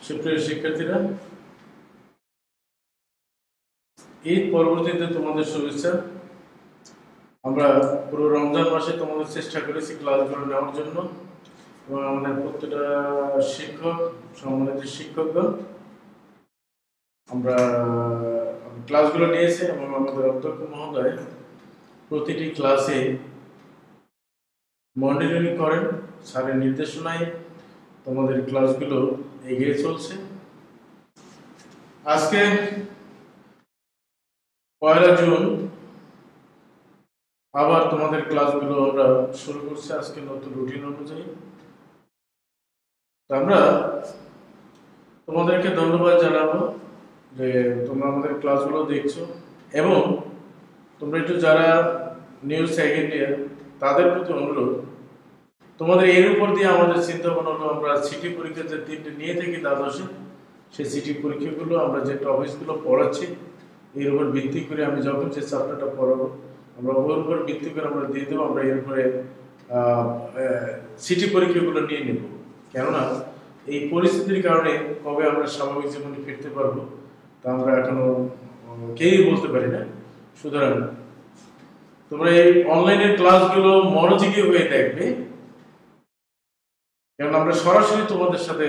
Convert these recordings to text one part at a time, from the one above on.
সুপ্রিয় শিক্ষার্থীরা, ঈদ পরবর্তীতে তোমাদের শুভেচ্ছা। আমরা পুরো রমজান মাসে তোমাদের চেষ্টা করেছি ক্লাসগুলো নেওয়ার জন্য, এবং আমাদের প্রত্যেকটা শিক্ষক, সম্মানিত শিক্ষকগণ আমরা ক্লাসগুলো নিয়েছি, এবং আমাদের অধ্যক্ষ মহোদয় প্রতিটি ক্লাসে মনিটরিং করেন। স্যারের নির্দেশনায় তোমাদের ক্লাসগুলো এগিয়ে চলছে। আজকে 1 জুন আবার তোমাদের ক্লাসগুলো আমরা শুরু করছি আজকে নতুন রুটিন অনুযায়ী। আমরা তোমাদেরকে ধন্যবাদ জানাবো যে তোমরা আমাদের ক্লাসগুলো দেখছো, এবং তোমরা একটু যারা নিউ সেকেন্ড ইয়ার তাদের প্রতি অনুরোধ, তোমাদের এর উপর দিয়ে আমাদের চিন্তা ভাবনা হলো আমরা সিটি পরীক্ষা যে 3টে নিয়ে থাকি দ্বাদশে, সেই সিটি পরীক্ষাগুলো আমরা যে টপিকসগুলো পড়াচ্ছি এর উপর ভিত্তি করে আমি যখন যে চ্যাপ্টারটা পড়াবো আমরা ওর উপর ভিত্তি করে আমরা দিয়ে দেবো। আমরা এর উপরে সিটি পরীক্ষাগুলো নিয়ে নেব, কেননা এই পরিস্থিতির কারণে কবে আমরা স্বাভাবিক জীবনে ফিরতে পারবো তা আমরা এখনো কেউই বলতে পারি না। সুতরাং তোমরা এই অনলাইনের ক্লাসগুলো মনোযোগী হয়ে দেখবে, কারণ আমরা সরাসরি তোমাদের সাথে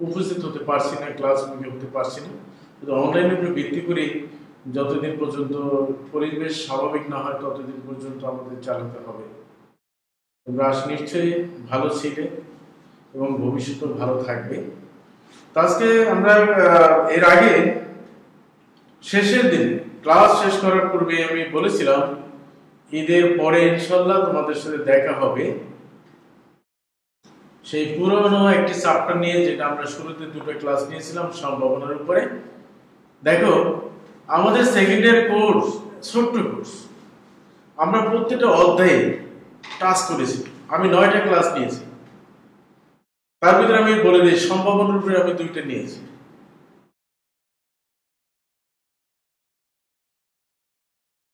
উপস্থিত হতে পারছি না, ক্লাসগুলো হতে পারছি না, কিন্তু অনলাইনের উপরে ভিত্তি করে যতদিন পর্যন্ত পরিবেশ স্বাভাবিক না হয় ততদিন পর্যন্ত আমাদের চালাতে হবে। তোমরা নিশ্চয়ই ভালো ছিলে এবং ভবিষ্যতে ভালো থাকবে। আজকে আমরা এর আগে শেষের দিন ক্লাস শেষ করার পূর্বে আমি বলেছিলাম ঈদের পরে ইনশাল্লাহ তোমাদের সাথে দেখা হবে সেই পুরনো একটি চ্যাপ্টার নিয়ে, যেটা আমরা শুরুতে 2টা ক্লাস নিয়েছিলাম সম্ভাবনার উপরে। দেখো, আমাদের সেকেন্ড ইয়ার কোর্স ছোট্ট কোর্স, আমরা প্রত্যেকটা অধ্যায়ে টাচ করেছি। আমি 9টা ক্লাস নিয়েছি, তার ভিতরে আমি বলে দিই সম্ভাবনার উপরে আমি 2টা নিয়েছি।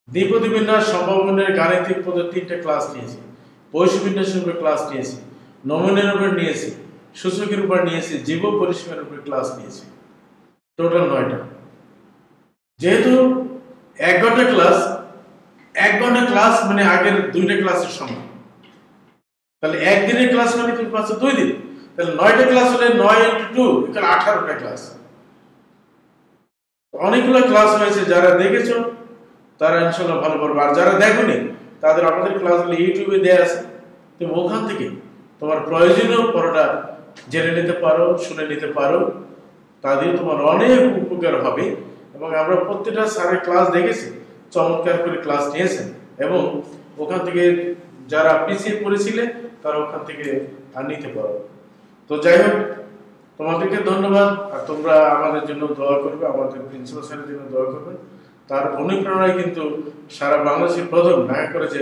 দ্বিপদী বিন্যাস সম্ভাবনার গাণিতিক পদ্ধতি 3টা ক্লাস নিয়েছি, বৈশ্বিক বিন্যাসের উপরে ক্লাস নিয়েছি, নমুনের উপর নিয়েছি, সূচকের উপর নিয়েছি, জীব পরিসীমার উপরে ক্লাস নিয়েছি। টোটাল 9টা। যেহেতু 1 ঘন্টা ক্লাস, 1 ঘন্টা ক্লাস মানে আগের 2টা ক্লাসের সমান, তাহলে একদিনের ক্লাস মানে তুমি পাচ্ছ 2 দিন, তাহলে 9টা ক্লাস হলে 9 × 2 = 18টা ক্লাস। অনেকগুলো ক্লাস হয়েছে, যারা দেখেছো তারা ইনশাআল্লাহ ভালো পারবে, আর যারা দেখোনি তাদের আমাদের ক্লাসগুলো ইউটিউবে দেয়া আছে, তুমি ওখান থেকে তোমার প্রয়োজনীয় পড়াটা জেনে নিতে পারো, শুনে নিতে পারো, তা দিয়ে তোমার অনেক উপকার হবে। এবং আমরা প্রত্যেকটা স্যারের ক্লাস দেখেছি, চমৎকার করে ক্লাস নিয়েছেন, এবং ওখান থেকে যারা পিছিয়ে পড়েছিলে তারা ওখান থেকে আর নিতে পারো। তো যাই হোক, তোমাদেরকে ধন্যবাদ, আর তোমরা আমাদের জন্য দোয়া করবে, আমাদের প্রিন্সিপাল স্যারের জন্য দোয়া করবে। তার অনুপ্রেরণায় কিন্তু সারা বাংলাদেশের প্রথম ঢাকা কলেজে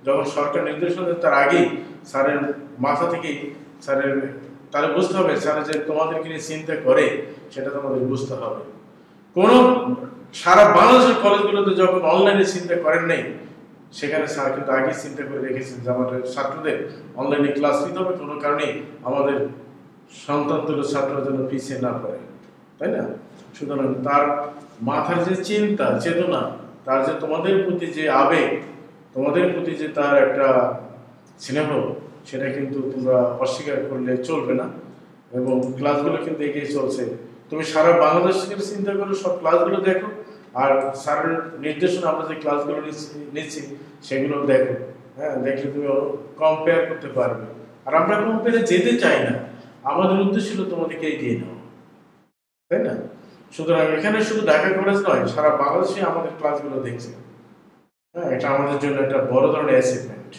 যখন সরকার নির্দেশনা দেয় তার আগেই স্যারের মাথা থেকেই তারা বুঝতে হবে স্যার যে তোমাদেরকে নিয়ে চিন্তা করে সেটা তোমাদের বুঝতে হবে। কোন সারা বাংলাদেশের কলেজগুলোতে যখন অনলাইনে চিন্তা করেন নাই, সেখানে স্যার কিন্তু আগেই চিন্তা করে রেখেছেন যে আমাদের ছাত্রদের অনলাইনে ক্লাস নিতে হবে, কোনো কারণেই আমাদের সন্তানগুলো ছাত্ররা যেন পিছিয়ে না পড়ে, তাই না? সুতরাং তার মাথার যে চিন্তা চেতনা, তার যে তোমাদের প্রতি যে আবেগ, তোমাদের প্রতি যে তার একটা স্নেহ, সেটা কিন্তু তোমরা অস্বীকার করলে চলবে না। এবং ক্লাসগুলো কিন্তু এগিয়ে চলছে। তুমি সারা বাংলাদেশের চিন্তা করো, সব ক্লাসগুলো দেখো, আর স্যারের নির্দেশনা আমরা যে ক্লাসগুলো নিচ্ছি সেগুলো দেখো। হ্যাঁ, দেখলে তুমি কম্পেয়ার করতে পারবে। আর আমরা কম্পেয়ারে যেতে চাই না, আমাদের উদ্দেশ্য হলো তোমাদেরকে এগিয়ে নেওয়া, তাই না? সুতরাং এখানে শুধু ঢাকা কলেজ নয়, সারা বাংলাদেশে আমাদের ক্লাসগুলো দেখছে। হ্যাঁ, এটা আমাদের জন্য একটা বড় ধরনের অ্যাচিভমেন্ট।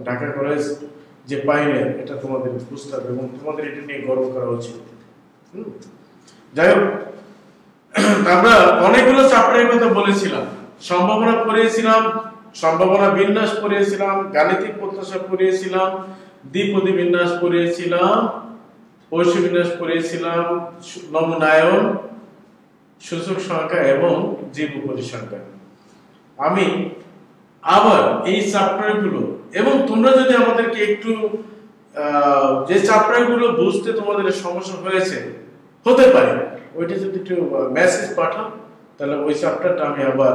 ঢাকা কলেজ যে পাইনিয়ার, এটা তোমাদের বুঝতে হবে এবং তোমাদের এটা নিয়ে গর্ব করা উচিত। যাই হোক, আমরা অনেকগুলো চ্যাপ্টারের কথা বলেছিলাম, সম্ভাবনা পড়িয়েছিলাম, সম্ভাবনা বিন্যাস পড়িয়েছিলাম, গাণিতিক প্রত্যাশা পড়িয়েছিলাম, দ্বিপদী বিন্যাস পড়িয়েছিলাম, বৈশ্বিক বিন্যাস পড়িয়েছিলাম, নমুনায়ন, সূচক সংখ্যা এবং জীব পরিসংখ্যান। আমি আবার এই চ্যাপ্টারগুলো, এবং তোমরা যদি আমাদেরকে একটু যে চ্যাপ্টারগুলো বুঝতে তোমাদের সমস্যা হয়েছে হতে পারে, ওইটা যদি একটু মেসেজ পাঠাও তাহলে ওই চ্যাপ্টারটা আমি আবার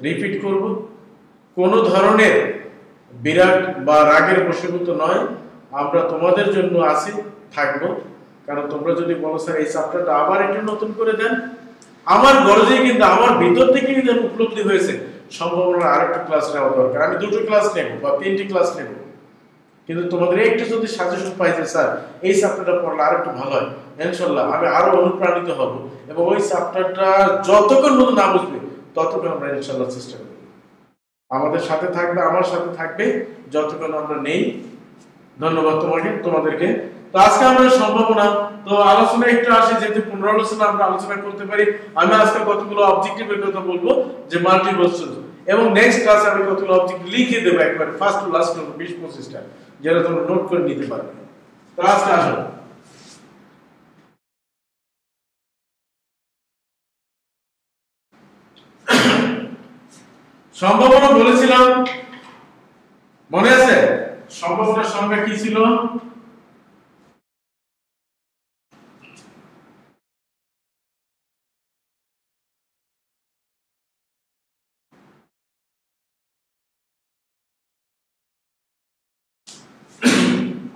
রিপিট করব। কোনো ধরনের বিরাট বা রাগের বশীভূত নয়, আমরা তোমাদের জন্য আছি, থাকবো। কারণ তোমরা যদি বলো স্যার এই চ্যাপ্টারটা আবার একটু নতুন করে দেন, আমার গরজে কিন্তু আমার ভিতর থেকে কিন্তু উপলব্ধি হয়েছে সম্ভাবনা আরেকটা ক্লাস নেওয়া দরকার, আমি 2টো ক্লাস নেব বা 3টি ক্লাস নেব। কিন্তু তোমাদের একটু যদি সাজেশন পাই যে স্যার এই চ্যাপ্টারটা পড়লে আরেকটু ভালো হয়, ইনশাআল্লাহ আমি আরো অনুপ্রাণিত হব এবং ওই চ্যাপ্টারটা যতক্ষণ পর্যন্ত না বুঝবে ততক্ষণ আমরা ইনশাআল্লাহ চেষ্টা করব। আমাদের সাথে থাকবে, আমার সাথে থাকবে যতক্ষণ আমরা নেই। ধন্যবাদ তোমাদেরকে। তো আজকে আমরা সম্ভাবনা তো আলোচনা একটু আসে, যেহেতু পুনরালোচনা আমরা আলোচনা করতে পারি। আমি আজকে কতগুলো অবজেক্টিভের কথা বলবো যে মাল্টিপল চুজ, এবং নেক্সট ক্লাসে আমি কতগুলো অবজেক্ট লিখে দেবো একবারে ফার্স্ট টু লাস্ট 20-25টা, যেটা তোমরা নোট করে নিতে পারবে। তো আজকে আসো সম্ভাবনা বলেছিলাম, মনে আছে সম্ভাবনার সংখ্যা কি ছিল?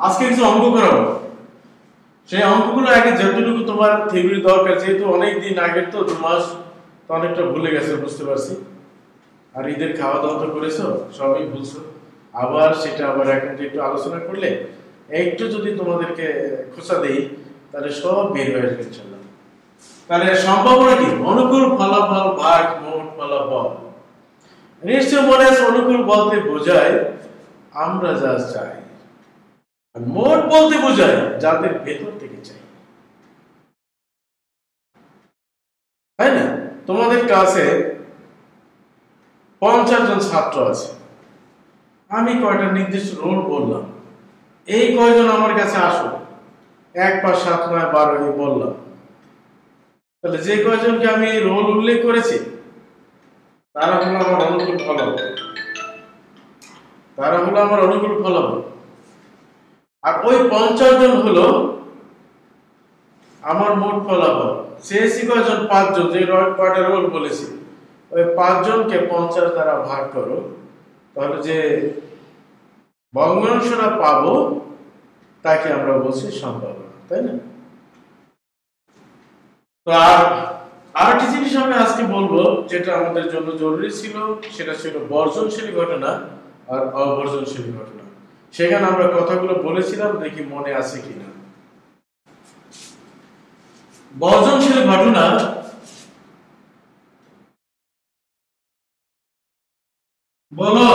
আজকে কিছু অঙ্ক করাবো, সেই অঙ্কগুলো আগে যতটুকু তোমার থিওরি দরকার, যেহেতু অনেক দিন আগের তো 2 মাস, তো অনেকটা ভুলে গেছে বুঝতে পারছি। আর ঈদের খাওয়া দাওয়া তো করেছো, সবই ভুলছো। আবার সেটা আবার এখন একটু আলোচনা করলে একটু যদি তোমাদেরকে খোঁচা দেই তাহলে সব বের হয়ে যাবে ইনশাআল্লাহ। তাহলে সম্ভাবনা কি? অনুকূল ফলাফল ভাগ মোট ফলাফল। নিশ্চয় মনে আছে অনুকূল বলতে বোঝায় আমরা যা চাই, মোট বলতে বোঝায় যাদের ভেতর থেকে চাই, তাই না? তোমাদের ক্লাসে 50 জন ছাত্র আছে, আমি কয়টা নির্দিষ্ট রোল বললাম, এই কয়জন আমার কাছে আসো, 1 5 7 9 12 বললাম। তাহলে যে কয়জনকে আমি রোল উল্লেখ করেছি তারা হলো আমার অনুকূল ফলাফল, তারা হলো আমার অনুকূল ফলাফল। আর ওই 50 জন হলো আমার মোট ফলাফল। সিএসসি কয়জন? 5 জন, যে কয়টা রোল বলেছি, ওই 5 জনকে 50 দ্বারা ভাগ করো, তাহলে যে ভগ্নাংশটা পাবো তাকে আমরা বলছি সম্ভাবনা, তাই না? তো আর একটা জিনিস আমি আজকে বলবো যেটা আমাদের জন্য জরুরি ছিল, সেটা ছিল বর্জনশীল ঘটনা আর অবর্জনশীল ঘটনা। সেখানে আমরা কথাগুলো বলেছিলাম, দেখি মনে আছে কিনা। বর্জনশীল ঘটনা বলো,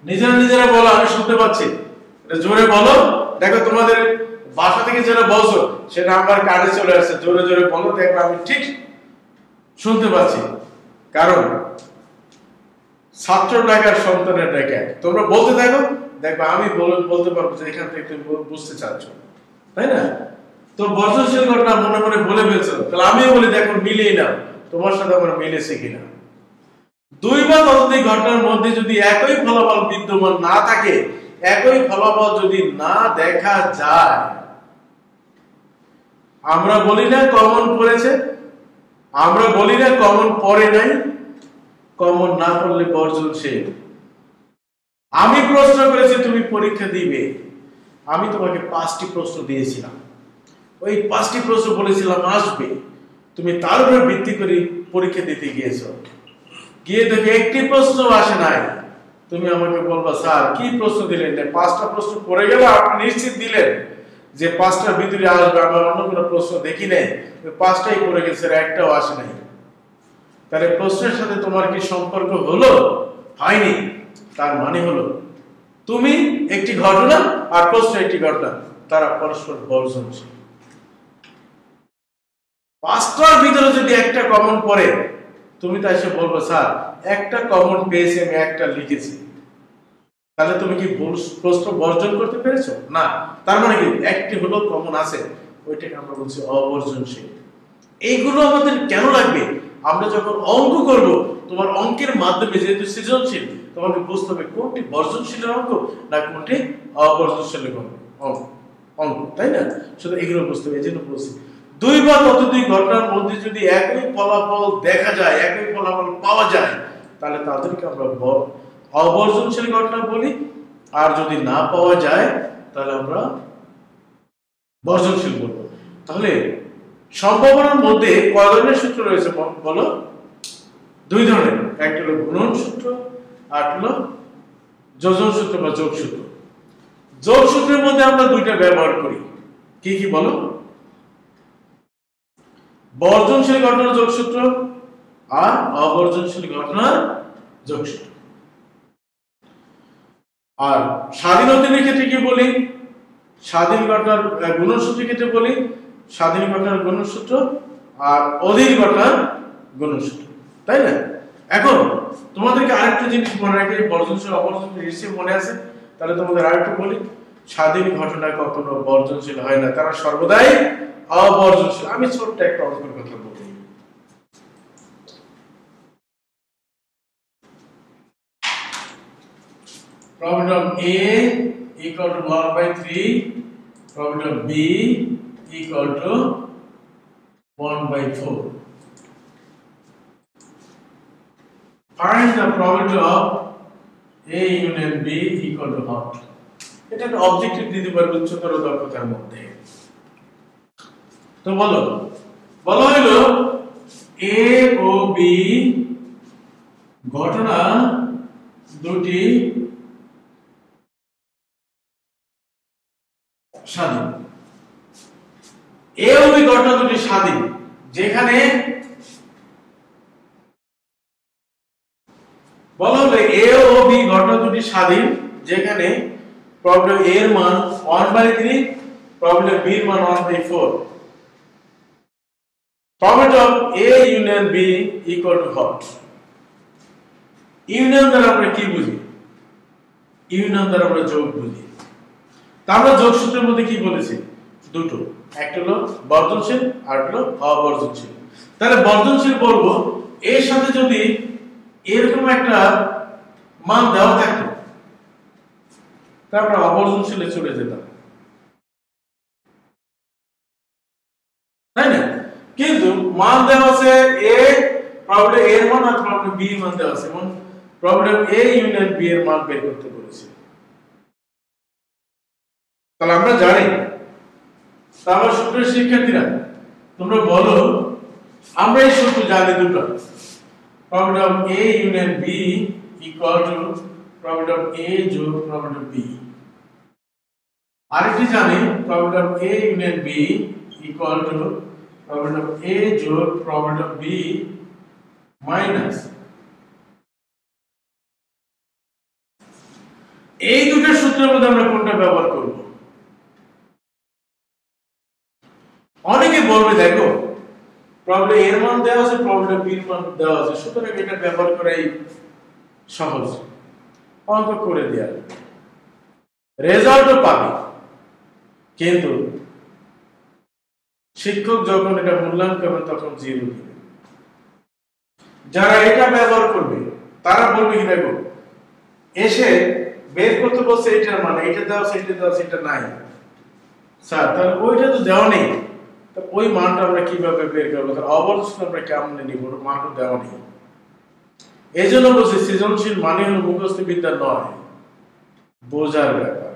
নিজেরা বলো, আমি শুনতে পাচ্ছি, জোরে বলো। দেখো তোমাদের বাসা থেকে যেটা বলছো সেটা আমার কানে চলে আসছে, জোরে জোরে বলো, দেখো আমি ঠিক শুনতে পাচ্ছি। কারণ ছাত্র ডাকার সন্তানের ডাকা, তোমরা বলতে থাকো, দেখো আমি বলতে পারবো যে এখান থেকে তুমি বুঝতে চাচ্ছ, তাই না? তো বর্জনশীল ঘটনা মনে মনে বলে ফেলছো, তাহলে আমিও বলি দেখো মিলিয়ে নাও তোমার সাথে আমার মিলেছে কিনা। 2 বা ততোধিক ঘটনার মধ্যে যদি একই ফলাফল বিদ্যমান না থাকে, একই ফলাফল যদি না দেখা যায়, আমরা বলি না কমন পড়েছে, আমরা বলি না কমন পড়ে নাই, কমন না পড়লে বর্জনশীল। আমি প্রশ্ন করেছি তুমি পরীক্ষা দিবে, আমি তোমাকে 5টি প্রশ্ন দিয়েছিলাম, ওই 5টি প্রশ্ন বলেছিলাম আসবে, তুমি তার উপর ভিত্তি করে পরীক্ষা দিতে গিয়েছো, গিয়ে দেখে একটি প্রশ্ন আসে নাই, তুমি আমাকে বলবা স্যার কি প্রশ্ন দিলেন? 5টা প্রশ্ন পড়ে গেল, আপনি নিশ্চিত দিলেন যে 5টার ভিতরে আসবে, আমরা অন্য কোনো প্রশ্ন দেখি নাই, 5টাই পড়ে গেছে, একটাও আসে নাই। তাহলে প্রশ্নের সাথে তোমার কি সম্পর্ক হলো? হয়নি। তার মানে হলো তুমি একটি ঘটনা আর প্রশ্ন একটি ঘটনা, তারা পরস্পর বর্জনশীল। 5টার ভিতরে যদি একটা কমন পড়ে, তুমি তাই এসে বলবো স্যার একটা কমন পেয়েছি, আমি একটা লিখেছি, তাহলে তুমি কি প্রশ্ন বর্জন করতে পেরেছো? না। তার মানে কি একটি হলো কমন আছে, ওইটাকে আমরা বলছি অবর্জনশীল। এইগুলো আমাদের কেন লাগবে? আমরা যখন অঙ্ক করব, তোমার অঙ্কের মাধ্যমে যেহেতু সৃজনশীল, তোমাকে বুঝতে হবে কোনটি বর্জনশীল অঙ্ক না কোনটি অবর্জনশীল অঙ্ক। অঙ্ক, তাই না? শুধু এগুলো বুঝতে হবে। এই জন্য বলছি দুই বা ততোধিক ঘটনার মধ্যে যদি একই ফলাফল দেখা যায়, একই ফলাফল পাওয়া যায়, তাহলে তাদেরকে আমরা অবর্জনশীল ঘটনা বলি। আর যদি না পাওয়া যায় তাহলে আমরা বর্জনশীল বলবো। তাহলে সম্ভাবনার মধ্যে কয় ধরনের সূত্র রয়েছে বলো? দুই ধরনের। একটা হলো গুণন সূত্র, আর হলো যোজন সূত্র বা যোগ সূত্র। যোগ সূত্রের মধ্যে আমরা দুইটা ব্যবহার করি, কি কি বলো? বর্জনশীল ঘটনার যোগসূত্র আর অবর্জনশীল ঘটনার যোগসূত্র। আর স্বাধীন অধীনের ক্ষেত্রে কি বলি? স্বাধীন ঘটনার গুণসূত্রের ক্ষেত্রে বলি স্বাধীন ঘটনার গুণসূত্র আর অধীন ঘটনার গুণসূত্র, তাই না? এখন তোমাদেরকে আরেকটা জিনিস মনে রাখবে, বর্জনশীল অবর্জনশীল নিশ্চয়ই মনে আছে। তাহলে তোমাদের আরেকটু বলি, স্বাধীন ঘটনা কখনো বর্জনশীল হয় না, তারা সর্বদাই অবর্জনশীল। আমি ছোট্ট একটা অঙ্কের কথা বলি। probability of A equal to 1/3, probability of B equal to 1/4. Find the probability of A union B equal to what? এটা একটা অবজেক্টিভ দিতে পারবে উচ্চতর দক্ষতার মধ্যে। তো বলো হলো A ও B ঘটনা দুটি স্বাধীন। A ও B ঘটনা দুটি স্বাধীন, যেখানে বলা হলো A ও B ঘটনা দুটি স্বাধীন, যেখানে প্রবলেম A এর মান 1/3, প্রবলেম B এর মান 1/4। Probability of A union B equal to what? Union দ্বারা আমরা কি বুঝি? ইউনিয়ন দ্বারা আমরা যোগ বুঝি। আমরা যোগ সূত্রের মধ্যে কি বলেছি? দুটো, একটা হলো বর্জনশীল আর হলো অবর্জনশীল। তাহলে বর্জনশীল বলবো এর সাথে যদি এরকম একটা মান দেওয়া থাকতো, তারপর অবর্জনশীলে চলে যেতাম, তাই না? কিন্তু মান দেওয়া আছে A, প্রবলেম A এর মান আর প্রবলেম B এর মান দেওয়া আছে, এবং প্রবলেম A ইউনিয়ন B এর মান বের করতে বলেছে। তাহলে আমরা জানি, তাহলে সূত্রের শিক্ষার্থীরা তোমরা বলো, আমরা এই সূত্র জানি দুটো, problem of A union B equal to problem of A যোগ প্রবলেম অফ B। আরেকটি জানি, problem of A union B equal to problem of A যোগ প্রবলেম অফ B মাইনাস। এই দুটো সূত্রের মধ্যে আমরা কোনটা ব্যবহার করব? অনেকে বলবে দেখো প্রবলেম এর মান দেওয়া আছে, প্রবলেম বি এর মান দেওয়া আছে, সুতরাং এটা ব্যবহার করাই সহজ, অঙ্ক করে দেয়া রেজাল্টও পাবে। কিন্তু শিক্ষক যখন এটা মূল্যায়ন করবে তখন 0 দিবে। যারা এটা ব্যবহার করবে তারা বলবে কি দেখো এসে বের করতে বলছে এটার মানে এটা দেওয়া আছে, এটা দেওয়া আছে, এটা নাই স্যার, তাহলে ওইটা তো দেওয়া নেই, তো ওই মানটা আমরা কিভাবে বের করবো? তাহলে অবশ্যই আমরা কেমনে নিব, মানটা দেওয়া নেই। এই জন্য বলছি সৃজনশীল মানে হলো মুখস্থ বিদ্যা নয়, বোঝার ব্যাপার।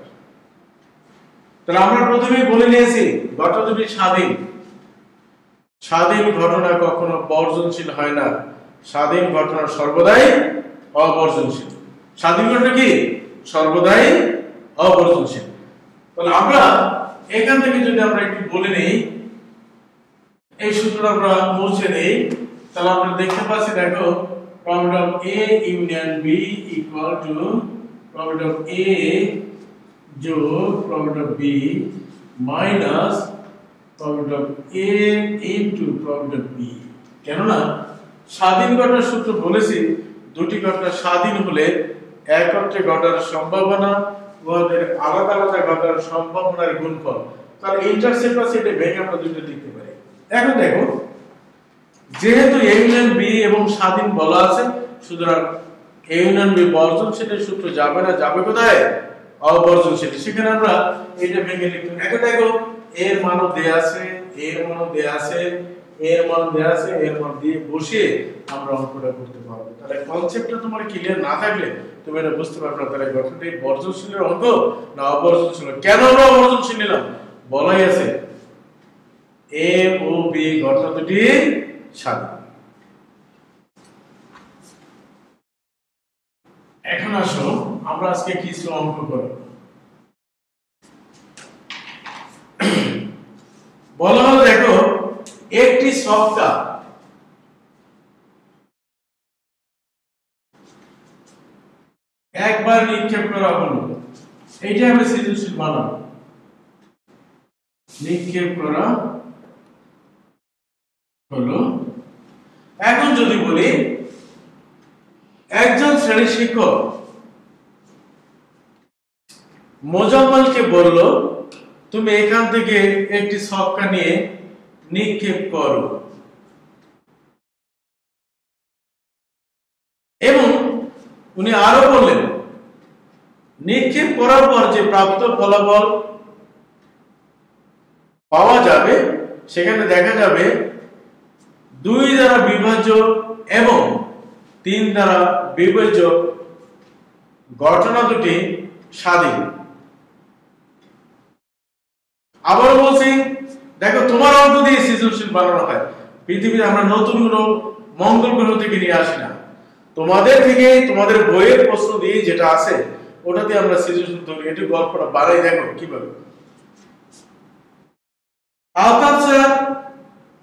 তাহলে আমরা প্রথমেই বলে নিয়েছি ঘটনা দুটি স্বাধীন। স্বাধীন ঘটনা কখনো বর্জনশীল হয় না, স্বাধীন ঘটনা সর্বদাই অবর্জনশীল। স্বাধীন ঘটনা কি? সর্বদাই অবর্জনশীল। তাহলে আমরা এখান থেকে যদি আমরা একটু বলে নেই, এই সূত্রটা আমরা মুছে নেই, তাহলে আমরা দেখতে পাচ্ছি দেখো problem of A union B equal to problem of A যোগ problem of B minus problem of A into problem of B। কেননা স্বাধীন ঘটনার সূত্র বলেছি দুটি ঘটনা স্বাধীন হলে একত্রে ঘটার সম্ভাবনা ওদের আলাদা আলাদা ঘটার সম্ভাবনার গুণফল, তাহলে ইন্টারসেপ্ট আছে, এটা ভেঙে আমরা দুটো লিখতে পারি। এখন দেখো যেহেতু A ইউনিয়ন B এবং স্বাধীন বলা আছে, সুতরাং A ইউনিয়ন B বর্জনশীলের সূত্র যাবে না, যাবে কোথায়? অবর্জনশীল, সেখানে আমরা এটা ভেঙে লিখলাম। এখন দেখো এর মানও দেয়া আছে, এর মানও দেয়া আছে, এর মান দেয়া আছে, এর মান দিয়ে বসিয়ে আমরা অঙ্কটা করতে পারবো। তাহলে কনসেপ্টটা তোমার ক্লিয়ার না থাকলে তুমি এটা বুঝতে পারবে না তাহলে গঠনটি বর্জনশীলের অঙ্ক না অবর্জনশীল। কেন আমরা অবর্জনশীল নিলাম? বলাই আছে এ ও বি গঠন দুটি স্বাধীন। এখন আসো আমরা আজকে কিছু অঙ্ক করব। বলা হলো দেখো একটি সক্কা একবার নিক্ষেপ করা হলো, এইটা আমরা সৃজনশীল বানাবো। নিক্ষেপ করা হলো। এখন যদি বলি একজন শ্রেণী শিক্ষক মোজাম্মেলকে বলল তুমি এখান থেকে একটি ছক্কা নিয়ে নিক্ষেপ করো, এবং উনি আরো বললেন নিক্ষেপ করার পর যে প্রাপ্ত ফলাফল পাওয়া যাবে সেখানে দেখা যাবে 2 দ্বারা বিভাজ্য এবং 3 দ্বারা বিভাজ্য ঘটনা দুটি স্বাধীন। আবার বলছি দেখো তোমার অঙ্ক দিয়ে সৃজনশীল বানানো হয়। পৃথিবীতে আমরা নতুন কোনো মঙ্গল গ্রহ থেকে নিয়ে আসি না, তোমাদের থেকে তোমাদের বইয়ের প্রশ্ন দিয়ে যেটা আছে ওটাতে আমরা সৃজনশীল ধরি। এটি গল্পটা বাড়াই দেখো কিভাবে। আলতাফ স্যার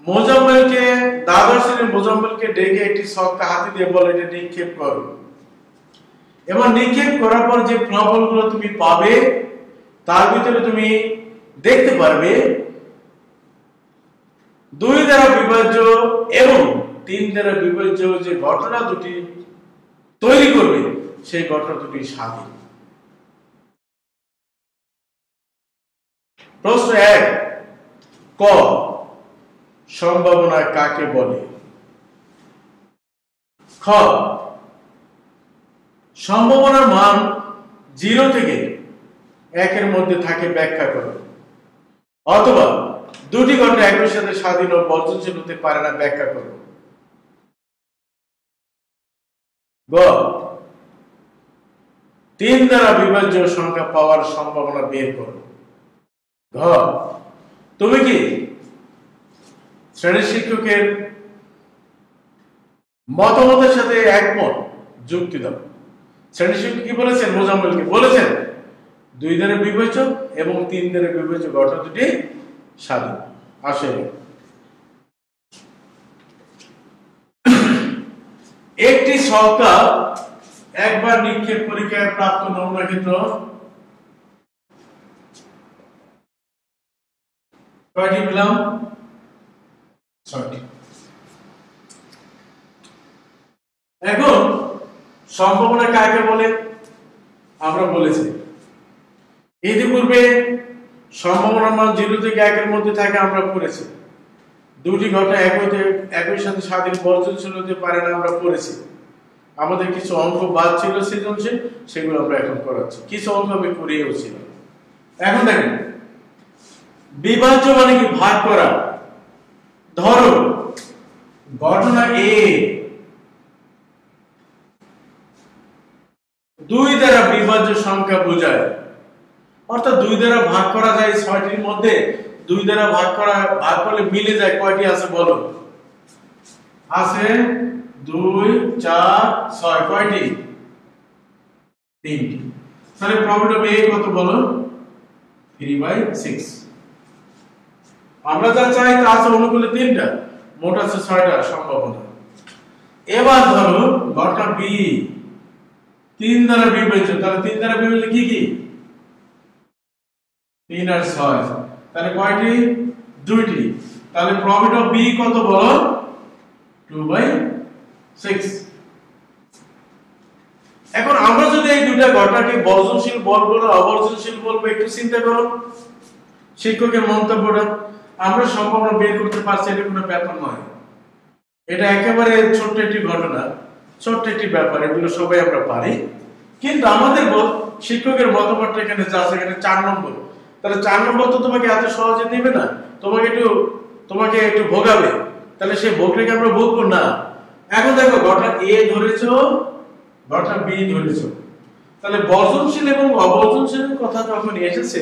মোজাম্মেলকে দ্বাদশ শ্রেণীর মোজাম্মেলকে ডেকে একটি ছক্কা হাতে দিয়ে বলে এটা নিক্ষেপ করো, এবং নিক্ষেপ করার পর যে ফলাফলগুলো তুমি পাবে তার ভিতরে তুমি দেখতে পারবে 2 দ্বারা বিভাজ্য এবং 3 দ্বারা বিভাজ্য যে ঘটনা দুটি তৈরি করবে সেই ঘটনা দুটি স্বাধীন। প্রশ্ন 1 ক সম্ভাবনা কাকে বলে? খ সম্ভাবনার মান 0 থেকে 1 এর মধ্যে থাকে ব্যাখ্যা করো, অথবা দুটি ঘটনা একই সাথে স্বাধীন ও বর্জনশীল হতে পারে না ব্যাখ্যা করো। গ 3 দ্বারা বিভাজ্য সংখ্যা পাওয়ার সম্ভাবনা বের করো। ঘ তুমি কি শ্রেণী শিক্ষকের মতামতের সাথে একমত? যুক্তি দাও। শ্রেণী শিক্ষক কি বলেছেন? মোজাম্মেলকে বলেছেন 2 দ্বারা বিভাজ্য এবং 3 দ্বারা বিভাজ্য ঘটনা দুটি স্বাধীন। আসে একটি ছক্কা একবার নিক্ষেপ পরীক্ষায় প্রাপ্ত নমুনা ক্ষেত্র কয়টি পেলাম? 6টি। এখন সম্ভাবনা কাকে বলে আমরা বলেছি ইতিপূর্বে সম্ভাবনার মান 0 থেকে 1 এর মধ্যে থাকে আমরা পড়েছি। দুটি ঘটনা একই সাথে স্বাধীন বর্জনশীল হতে পারে না আমরা পড়েছি। আমাদের কিছু অঙ্ক বাদ ছিল সৃজনশীল, সেগুলো আমরা এখন করাচ্ছি। কিছু অঙ্ক আমি করিয়েও ছিল। এখন দেখেন বিভাজ্য মানে কি? ভাগ করা। ধরো ঘটনা এ 2 দ্বারা বিভাজ্য সংখ্যা বোঝায়, অর্থাৎ 2 দ্বারা ভাগ করা যায় 6টির মধ্যে 2 দ্বারা ভাগ করলে মিলে যায় কয়টি আছে বলো? আছে 2 4 6। কয়টি? 3টি। তাহলে প্রবলেম এ কত বলো? 3/6। আমরা যা চাই তা আছে অনুকূলে 3টা, মোট আছে 6টা সম্ভাবনা। এবার ধরো ঘটনা বি 3 দ্বারা বিভাজ্য, তাহলে 3 দ্বারা বিভাজ্য কি কি? 3 আর 6। তাহলে কয়টি? 2টি। তাহলে প্রফিট অফ বি কত বলো? 2/6। এখন আমরা যদি এই দুটো ঘটনাকে বর্জনশীল বলবো না অবর্জনশীল বলবো একটু চিন্তা করো। শিক্ষকের মন্তব্যটা আমরা সম্পূর্ণ বের করতে পারছি, এটা কোনো ব্যাপার নয়। এটা একেবারে ছোট্ট একটি ঘটনা, ছোট্ট একটি ব্যাপার, এগুলো সবাই আমরা পারি। কিন্তু আমাদের শিক্ষকের মতামতটা এখানে যা আছে এখানে 4 নম্বর, তাহলে 4 নম্বর তো তোমাকে এত সহজে দিবে না, তোমাকে একটু ভোগাবে, তাহলে সেই ভোগটাকে আমরা ভোগবো না। এখন দেখো ঘটনা এ ধরেছো, ঘটনা বি ধরেছো, তাহলে বর্জনশীল এবং অবর্জনশীল কথা যখন এসেছে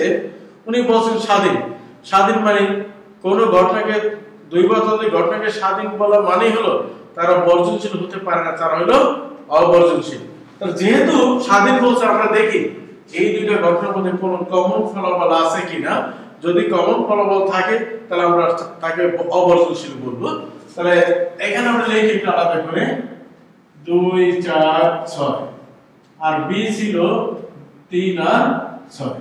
উনি বলছেন স্বাধীন। স্বাধীন মানে কোন ঘটনাকে দুই পদার্থের ঘটনাকে স্বাধীন বলা মানে হলো তারা বর্জনশীল হতে পারে না, তারা হলো অবর্জনশীল। তাহলে যেহেতু স্বাধীন বলছে, আমরা দেখি এই দুইটা ঘটনার মধ্যে কোন কমন ফলাফল আছে কিনা। যদি কমন ফলাফল থাকে তাহলে আমরা তাকে অবর্জনশীল বলবো। তাহলে এখানে আমরা লিখি একটু আলাদা করে 2 4 6 আর বি ছিল 3 আর 6।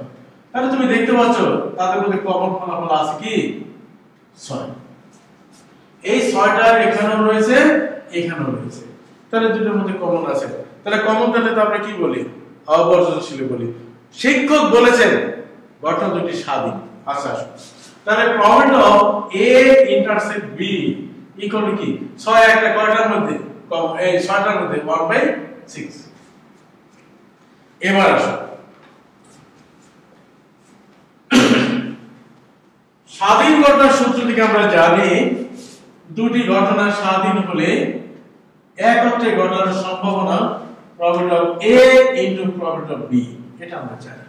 তাহলে তুমি দেখতে পাচ্ছ তাদের মধ্যে কমন ফলাফল আছে কি 6। এই 6টা এখানেও রয়েছে, এখানেও রয়েছে, তাহলে দুটোর মধ্যে কমন আছে। তাহলে কমন থাকলে তো আমরা কি বলি? অবর্জনশীল বলি। শিক্ষক বলেছেন ঘটনা দুটি স্বাধীন। আচ্ছা, তাহলে problem of A intersect B equal to কি 6 একটা কয়টার মধ্যে এই 6টার মধ্যে 1/6। এবার আসো স্বাধীন ঘটনার সূত্র থেকে আমরা জানি দুটি ঘটনা স্বাধীন হলে একত্রে ঘটার সম্ভাবনা problem of A into problem of B, এটা আমরা জানি।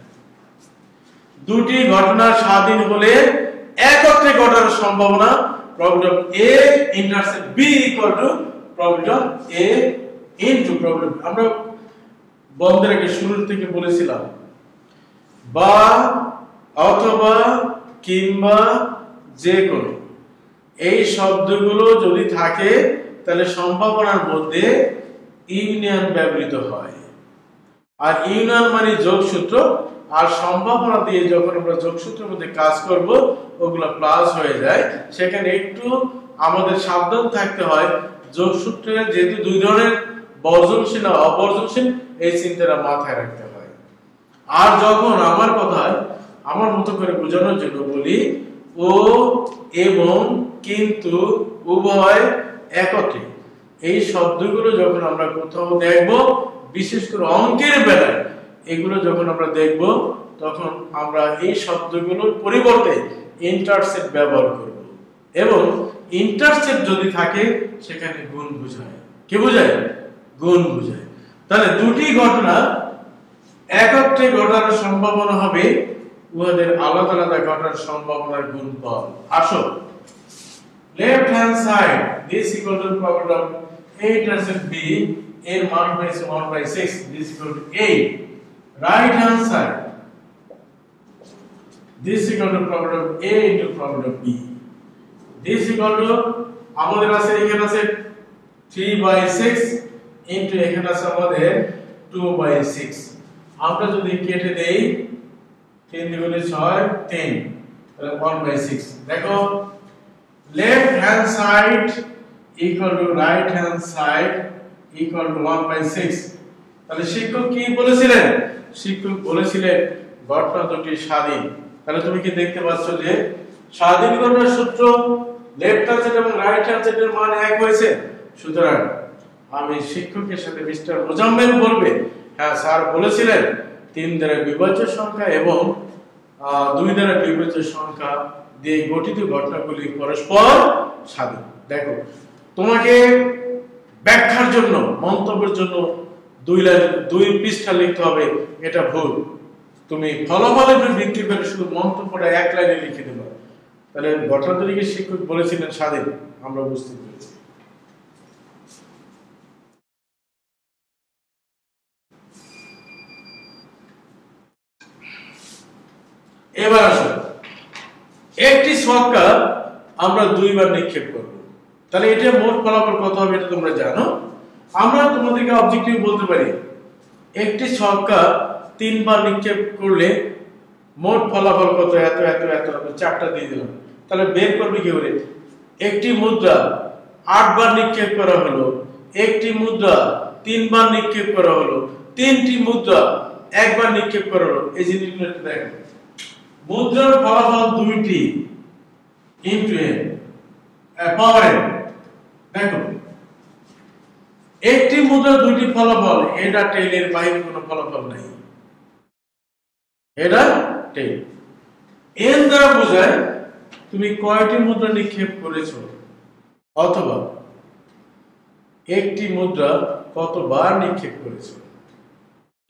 দুটি ঘটনা স্বাধীন হলে একত্রে ঘটার সম্ভাবনা problem of A intersect B equal to problem of A into problem. আমরা বন্ধের আগে শুরু থেকে বলেছিলাম বা অথবা কিংবা যে কোনো এই শব্দগুলো যদি থাকে তাহলে সম্ভাবনার মধ্যে ইউনিয়ন ব্যবহৃত হয়। আর ইউনিয়ন মানে যোগসূত্র, আর সম্ভাবনা দিয়ে যখন আমরা যোগসূত্রের মধ্যে কাজ করব ওগুলো প্লাস হয়ে যায়। সেখানে একটু আমাদের সাবধান থাকতে হয়, যোগসূত্রের যেহেতু দুই ধরনের বর্জনশীল আর অবর্জনশীল, এই চিন্তাটা মাথায় রাখতে হয়। আর যখন আমার কথায় আমার মতো করে বোঝানোর জন্য বলি ও এবং কিন্তু উভয় একত্রে, এই শব্দগুলো যখন আমরা কোথাও দেখব, বিশেষ করে অঙ্কের বেলায় এগুলো যখন আমরা দেখব, তখন আমরা এই শব্দগুলোর পরিবর্তে ইন্টারসেপ্ট ব্যবহার করব। এবং ইন্টারসেপ্ট যদি থাকে সেখানে গুণ বোঝায়। কি বোঝায়? গুণ বোঝায়। তাহলে দুটি ঘটনা একত্রে ঘটার সম্ভাবনা হবে উহাদের আলাদা আলাদা ঘটার সম্ভাবনার গুণফল। আসো left hand side this equal to problem of a intersect b এর মান হয়েছে 1/6, this equal to 8। Right hand side this equal to problem of a into problem of b, this equal to আমাদের আছে এখানে আছে 3/6 ইনটু এখানে আছে আমাদের 2/6। আমরা যদি কেটে দেই 3 দুগুণে 6 10, তাহলে 1/6। দেখো left hand side equal to right hand side equal to 1/6। তাহলে শিক্ষক কি বলেছিলেন? শিক্ষক বলেছিলেন ঘটনা দুটি স্বাধীন। তাহলে তুমি কি দেখতে পাচ্ছ যে স্বাধীন ঘটনার সূত্র লেফট হ্যান্ড সাইড এবং রাইট হ্যান্ড সাইডের মান এক হয়েছে। সুতরাং আমি শিক্ষকের সাথে মিস্টার মোজাম্মেল বলবে হ্যাঁ স্যার বলেছিলেন 3 দ্বারা বিভাজ্য সংখ্যা এবং 2 দ্বারা বিভাজ্য সংখ্যা দিয়ে গঠিত ঘটনাগুলি পরস্পর স্বাধীন। দেখো তোমাকে ব্যাখ্যার জন্য, মন্তব্যের জন্য 2 পৃষ্ঠা লিখতে হবে, এটা ভুল। তুমি ফলাফলের উপর ভিত্তি করে শুধু মন্তব্যটা 1 লাইনে লিখে দেবে। তাহলে ঘটনা দুটিকে শিক্ষক বলেছিলেন স্বাধীন, আমরা বুঝতে পেরেছি। এবার আসো একটি ছক্কা আমরা 2 বার নিক্ষেপ করব। তাহলে এটা মোট ফলাফল কত হবে এটা তোমরা জানো। আমরা তোমাদেরকে অবজেক্টিভ বলতে পারি একটি ছক্কা 3 বার নিক্ষেপ করলে মোট ফলাফল কত, এত এত এত, 4টা দিয়ে দিলাম। তাহলে বের করবে কি করে? একটি মুদ্রা 8 বার নিক্ষেপ করা হলো, একটি মুদ্রা 3 বার নিক্ষেপ করা হলো, 3টি মুদ্রা 1 বার নিক্ষেপ করা হলো। এই জিনিসগুলো একটু দেখো। মুদ্রার ফলাফল 2টি ইনটু পাওয়ার n। দেখো একটি মুদ্রার 2টি ফলাফল, হেড আর টেইলের বাইরে কোনো ফলাফল নাই। হেড আর টেইল। এন দ্বারা বোঝায় তুমি কয়টি মুদ্রা নিক্ষেপ করেছো অথবা একটি মুদ্রা কতবার নিক্ষেপ করেছো।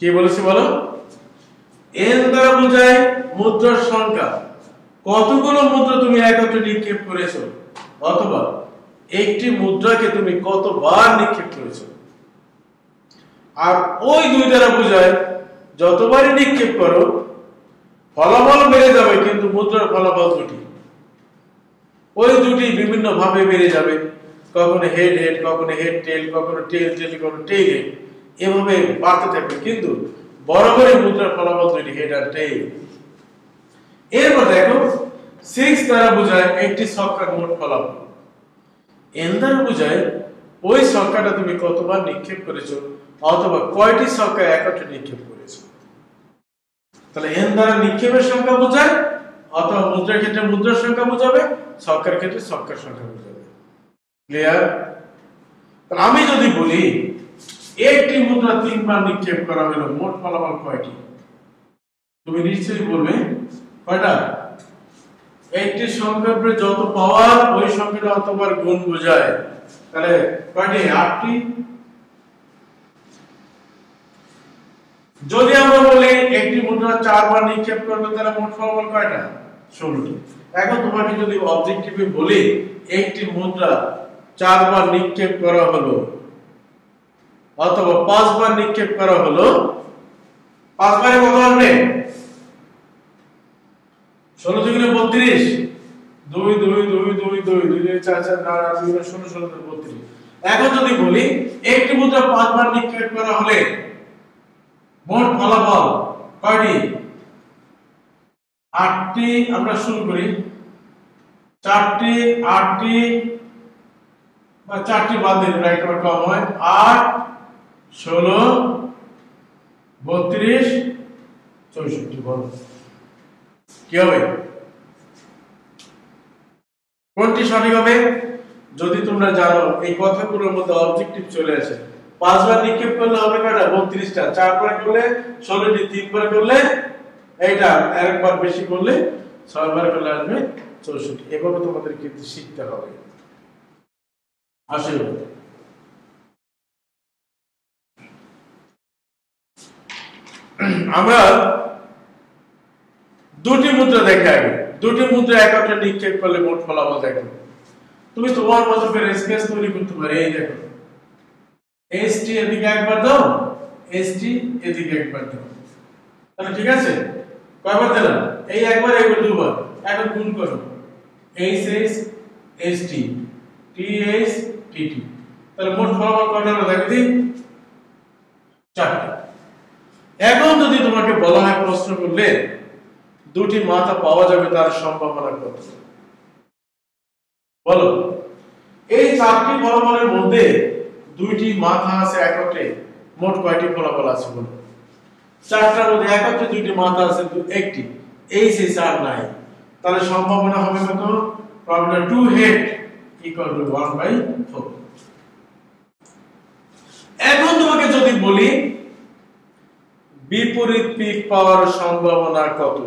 কে বলেছে বলো? এন দ্বারা বোঝায় মুদ্রার সংখ্যা, কতগুলো মুদ্রা তুমি একত্রে নিক্ষেপ করেছো অথবা একটি মুদ্রাকে তুমি কতবার নিক্ষেপ করেছো। আর ওই দুই দ্বারা বোঝায় যতবারই নিক্ষেপ করো ফলাফল বেড়ে যাবে, কিন্তু মুদ্রার ফলাফল দুটি, ওই দুটি বিভিন্ন ভাবে বেড়ে যাবে, কখনো হেড হেড, কখনো হেড টেল, কখনো টেল টেল, কখনো টেল হেড, এভাবে বাড়তে থাকবে, কিন্তু বরাবরই মুদ্রার ফলাফল দুটি, হেড আর টেল। এরপর দেখো 6 দ্বারা বোঝায় একটি ছক্কার মোট ফলাফল। এন দ্বারা বোঝায় ওই ছক্কাটা তুমি কতবার নিক্ষেপ করেছো অথবা কয়টি ছক্কা একত্রে নিক্ষেপ করেছো। তাহলে এন দ্বারা নিক্ষেপের সংখ্যা বোঝায়, অথবা মুদ্রার ক্ষেত্রে মুদ্রার সংখ্যা বোঝাবে, ছক্কার ক্ষেত্রে ছক্কার সংখ্যা বোঝাবে। ক্লিয়ার? তাহলে আমি যদি বলি একটি মুদ্রা 3 বার নিক্ষেপ করা হলো, মোট ফলাফল কয়টি? তুমি নিশ্চয়ই বলবে কয়টা? একটি সংখ্যার উপরে যত পাওয়ার ওই সংখ্যাটা অতবার গুণ বোঝায়, তাহলে কয়টি? 8টি। যদি আমরা বলি একটি মুদ্রা 4 বার নিক্ষেপ করবে, তাহলে মোট ফলাফল কয়টা? 16টি। এখন তোমাকে যদি অবজেক্টিভে বলি একটি মুদ্রা 4 বার নিক্ষেপ করা হলো অথবা 5 বার নিক্ষেপ করা হলো, 5 বারে কত আসবে? 16 দুগুণে 32, 2 2 2 2 2 2 4 4 8 2 16 16 32। এখন যদি বলি একটি মুদ্রা 5 বার নিক্ষেপ করা হলে মোট ফলাফল কয়টি? 8টি। আমরা শুরু করি 4টি, 8টি, বা 4টি বাদ দিলে একটা কম হয়, 8 16 32 64। বলো কি হবে? কোনটি সঠিক হবে? যদি তোমরা জানো এই কথাগুলোর মধ্যে অবজেক্টিভ চলে আসে, 5 বার নিক্ষেপ করলে হবে কয়টা? 32টা। 4 বার করলে 16টি, 3 বার করলে এইটা, একবার বেশি করলে 6 বার করলে আসবে 64। এভাবে তোমাদের কিন্তু শিখতে হবে। আসলে আমরা দুটি মুদ্রা দেখে আগে, দুটি মুদ্রা একত্রে নিক্ষেপ করলে মোট ফলাফল দেখো। তুমি তোমার মতো করে স্কেচ তৈরি করতে পারো। এই দেখো, এসটি এদিকে একবার দাও, এসটি এদিকে একবার দাও, তাহলে ঠিক আছে? কয়বার দিলাম? এই একবার, এই দুবার। এখন গুণ করো, H H ST, T H TT, তাহলে মোট ফলাফল কয়টা হলো দেখো দিন? 4টা। এখন যদি তোমাকে বলা হয় প্রশ্ন করলে দুটি মাথা পাওয়া যাবে, তার সম্ভাবনা কত? বলো। এই 4টি ফলাফলের মধ্যে দুইটি মাথা আছে একত্রে, মোট কয়টি ফলাফল আছে বলো? 4টার মধ্যে একত্রে দুইটি মাথা আছে একটি, এই সে 4 নাই, তাহলে সম্ভাবনা হবে কত? Problem 2 head equal to 1/4। এখন তোমাকে যদি বলি বিপরীত পিক পাওয়ার সম্ভাবনা কত,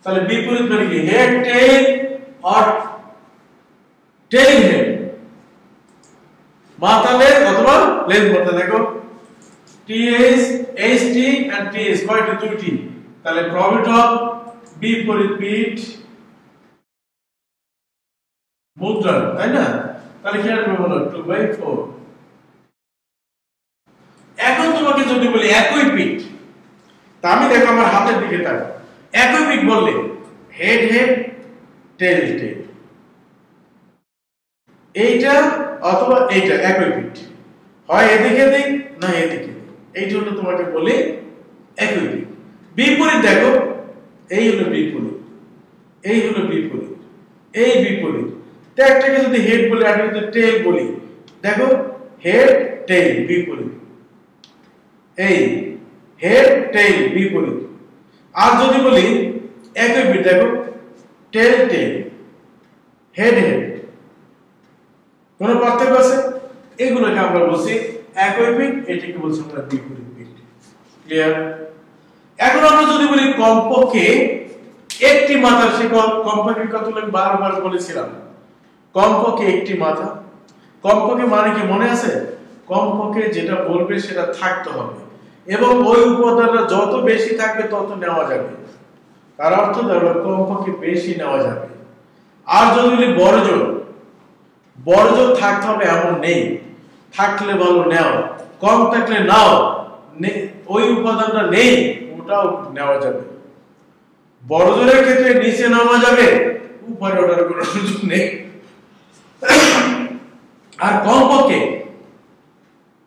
তাহলে বিপরীত মানে কি? হেড টেইল আর টেইল হেড, মাথা লেজ অথবা লেজ মাথা। দেখো টিএস এইচটি এন্ড টিএস কয়টি? দুইটি, তাহলে প্রববিলিটি অফ বিপরীত পিঠ মুদ্রা, তাই না? তাহলে কি আসবে বলো? 2/4। এখন তোমাকে যদি বলি একই পিঠ, তা আমি দেখো আমার হাতের দিকে তাকাও, একই পিঠ বললে হেড হেড টেল টেল, এইটা অথবা এইটা একই পিঠ, হয় এদিকে দিক না এদিকে, এই জন্য তোমাকে বলি একই পিঠ। বিপরীত দেখো, এই হলো বিপরীত, এই হলো বিপরীত, এই বিপরীত। একটাকে যদি হেড বলি আর যদি টেল বলি, দেখো হেড টেল বিপরীত, এই হেড টেল বিপরীত। আর যদি বলি একই পিঠ, দেখো টেল টেল, হেড হেড, কোন পার্থক্য আছে? এগুলোকে আমরা বলছি একই পিঠ, এটাকে বলছি আমরা বিপরীত পিঠ। ক্লিয়ার? এখন আমরা যদি বলি কমপক্ষে একটি মাথা, সে কমপক্ষে কতগুলো বারবার বলেছিলাম, কমপক্ষে একটি মাথা। কমপক্ষে মানে কি মনে আছে? কমপক্ষে যেটা বলবে সেটা থাকতে হবে এবং ওই উপাদানটা যত বেশি থাকবে তত নেওয়া যাবে, তার অর্থ হলো কমপক্ষে বেশি নেওয়া যাবে। আর যদি বলি বড়জোর, বড়জোর থাকতে হবে এমন নেই, থাকলে ভালো নেও, কম থাকলে নাও, ওই উপাদানটা নেই ওটাও নেওয়া যাবে। বড়জোরের ক্ষেত্রে নিচে নামা যাবে, উপরে ওঠার কোনো সুযোগ নেই। আর কমপক্ষে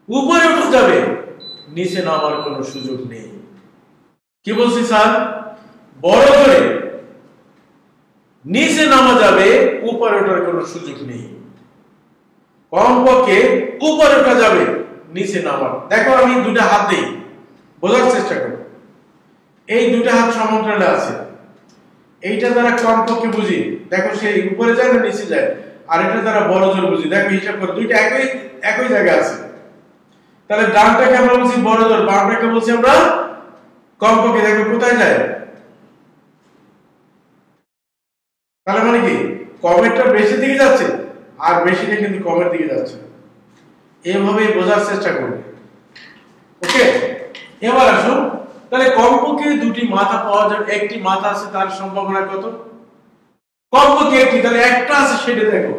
উপরে উঠা যাবে, নিচে নামার কোনো সুযোগ নেই। কি বলছি স্যার? বড়জোরে নিচে নামা যাবে, উপরে ওঠার কোনো সুযোগ নেই। কমপক্ষে উপরে ওঠা যাবে, নিচে নামার। দেখো আমি দুটো হাত দিই, বোঝার চেষ্টা করো। এই দুটো হাত সমান্তরালে আছে, এইটা দ্বারা কমপক্ষে বুঝি, দেখো সেই উপরে যায় না নিচে যায়, আর এটা দ্বারা বড়জোর বুঝি। দেখো হিসাব করে দুইটা একই জায়গায় আছে, তাহলে ডানটাকে আমরা বলছি বড়জোর, বামটাকে বলছি আমরা কমপক্ষে। দেখো কোথায় যায়, তাহলে মানে কি কমেরটা বেশি দিকে যাচ্ছে আর বেশিটা কিন্তু কমের দিকে যাচ্ছে। এভাবেই বোঝার চেষ্টা করবে। ওকে, এবার আসুন, তাহলে কমপক্ষে দুটি মাথা পাওয়া যাবে, একটি মাথা আছে, তার সম্ভাবনা কত? কমপক্ষে একটি, তাহলে একটা আছে সেটা দেখো,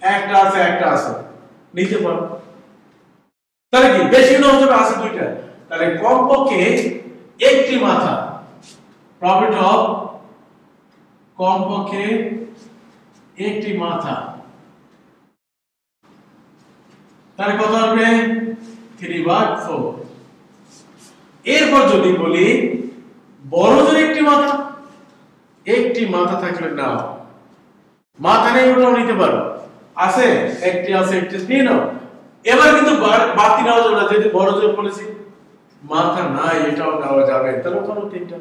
একটা আছে নিতে পারো। তাহলে কি বেশি নেওয়া যাবে? আছে দুইটা, তাহলে কমপক্ষে একটি মাথা, প্রফিট অফ কমপক্ষে একটি মাথা, তাহলে কত হবে? 3/4। এরপর যদি বলি বড়জোর একটি মাথা, একটি মাথা থাকলে নাও, মাথা নেই ওটাও নিতে পারো, আছে একটি নিয়ে নাও। এবার কিন্তু বাড়তি নেওয়া যাবে না, যদি বড়জোর বলেছি মাথা নাই এটাও নেওয়া যাবে। তাহলে কোনো তিনটা,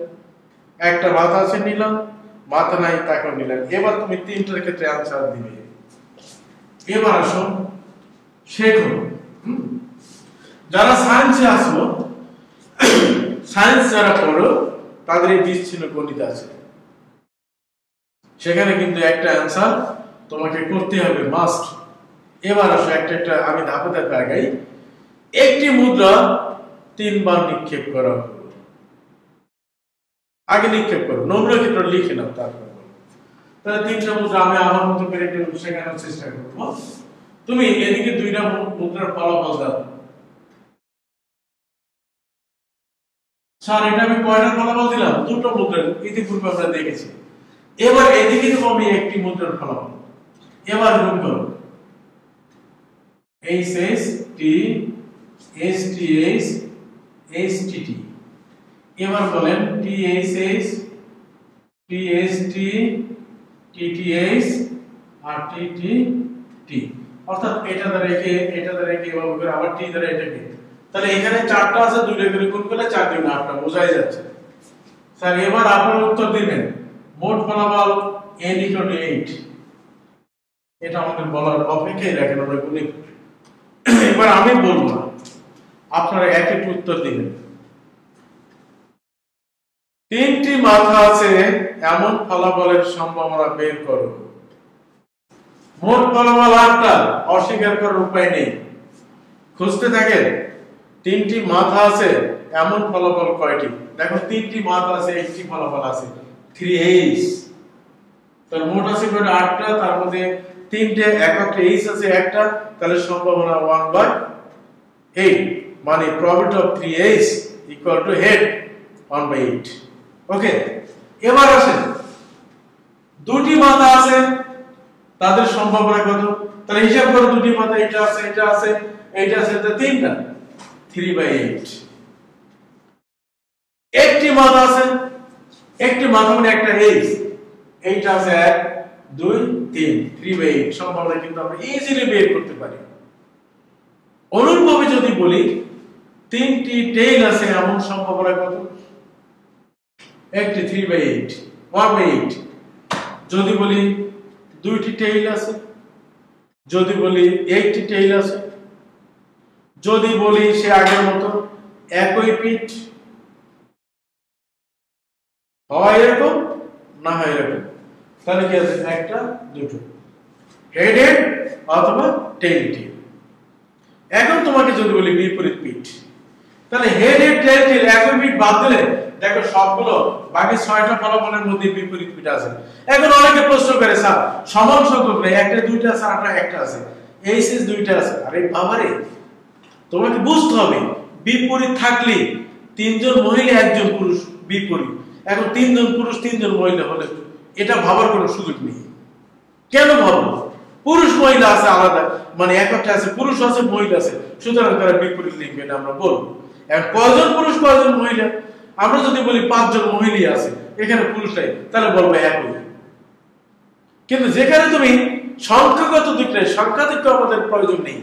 একটা মাথা আছে নিলাম, মাথা নাই তাকেও নিলাম। এবার তুমি তিনটার ক্ষেত্রে আনসার দিবে। এবার আসো শেখো, যারা সায়েন্সে আসো, সায়েন্স যারা পড়ো তাদের এই বিচ্ছিন্ন গণিত আছে, সেখানে কিন্তু একটা অ্যান্সার তোমাকে করতে হবে, মাস্ট। এবার আসো একটা আমি ধাপে ধাপে আগাই। একটি মুদ্রা 3 বার নিক্ষেপ করা হলো, আগে নিক্ষেপ করো, নম্বর ক্ষেত্রে লিখে নাও, তারপর তাহলে 3টা মুদ্রা আমি আমার মতো করে একটু শেখানোর চেষ্টা করব। তুমি এদিকে 2টা মুদ্রার ফলাফল দাও। স্যার এটা আমি কয়টা ফলাফল দিলাম? 2টো মুদ্রা, ইতিপূর্বে আমরা দেখেছি। এবার এদিকে দেব আমি একটি মুদ্রার ফলাফল। এবার গুণ করো, HST STH STT। এবার বলেন THS TST TTH আর TTT, অর্থাৎ এটা দ্বারা একে এভাবে করে আবার T দ্বারা এটাকে, তাহলে এখানে 4টা আছে, 2টা করে গুণ করলে 4 × 8টা, বোঝাই যাচ্ছে। স্যার এবার আপনারা উত্তর দিবেন মোট ফলাফল n = 8। এটা আমাদের বলার অপেক্ষায় রাখেন, আমরা গুণে। এবার আমি বলবো না, আপনারা এক এক উত্তর দিবেন। 3টি মাথা আছে এমন ফলাফলের সম্ভাবনা বের করো। মোট ফলাফল 8টা, অস্বীকার করার উপায় নেই, খুঁজতে থাকেন। 3টি মাথা আছে এমন ফলাফল কয়টি? দেখো 3টি মাথা আছে, একটি ফলাফল আছে 3h, তার মোট আছে কয়টা? 8টা, তার মধ্যে 3টে এককটা h আছে একটা, তাহলে সম্ভাবনা 1/8, মানে প্রফিট অফ 3h = হেড 1/8। ওকে, এবার আসেন দুটি মাথা আছে, তাদের সম্ভাবনা কত? তাহলে হিসাব করো, দুটি মাথা, এটা আছে, তো 3টা, 3/8। একটি মাথা আছে, একটি মাথা মানে একটা h, এইটা আছে 1 2 3, 3/8। সম্ভাবনা কিন্তু আমরা ইজিলি বের করতে পারি। অনুরূপভাবে যদি বলি 3টি টেইল আছে এমন সম্ভাবনা কত? একটি 3/8, 1/8। যদি বলি 2টি টেইল আছে, যদি বলি 8টি টেইল আছে, যদি বলি সে আগের মতো একই পিঠ, হয় এরকম না হয় এরকম, তাহলে কি আছে একটা দুটো হেড হেড অথবা টেইল টেইল। এখন তোমাকে যদি বলি বিপরীত পিঠ, তাহলে হেড হেড টেইল টেইল একই পিঠ বাদ দিলে দেখো সবগুলো বাকি 6টা ফলাফলের মধ্যে বিপরীত পিঠ আছে। এখন অনেকে প্রশ্ন করে স্যার সমান সংখ্যক নেই, একটা দুইটা আছে আর একটা আছে, এই শেষ দুইটা আছে। আরে বাবারে, তোমাকে বুঝতে হবে বিপরীত থাকলে 3 জন মহিলা 1 জন পুরুষ বিপরীত, এখন 3 জন পুরুষ 3 জন মহিলা হলে এটা ভাবার কোনো সুযোগ নেই। কেন ভাববো? পুরুষ মহিলা আছে আলাদা, মানে একটা আছে পুরুষ আছে মহিলা আছে, সুতরাং তারা বিপরীত লিখবে, এটা আমরা বলবো। এখন কয়জন পুরুষ কয়জন মহিলা, আমরা যদি বলি 5 জন মহিলা আছে এখানে পুরুষ নাই, তাহলে বলবো একই। কিন্তু যেখানে তুমি সংখ্যাগত দিক নেই, সংখ্যাধিক্য আমাদের প্রয়োজন নেই,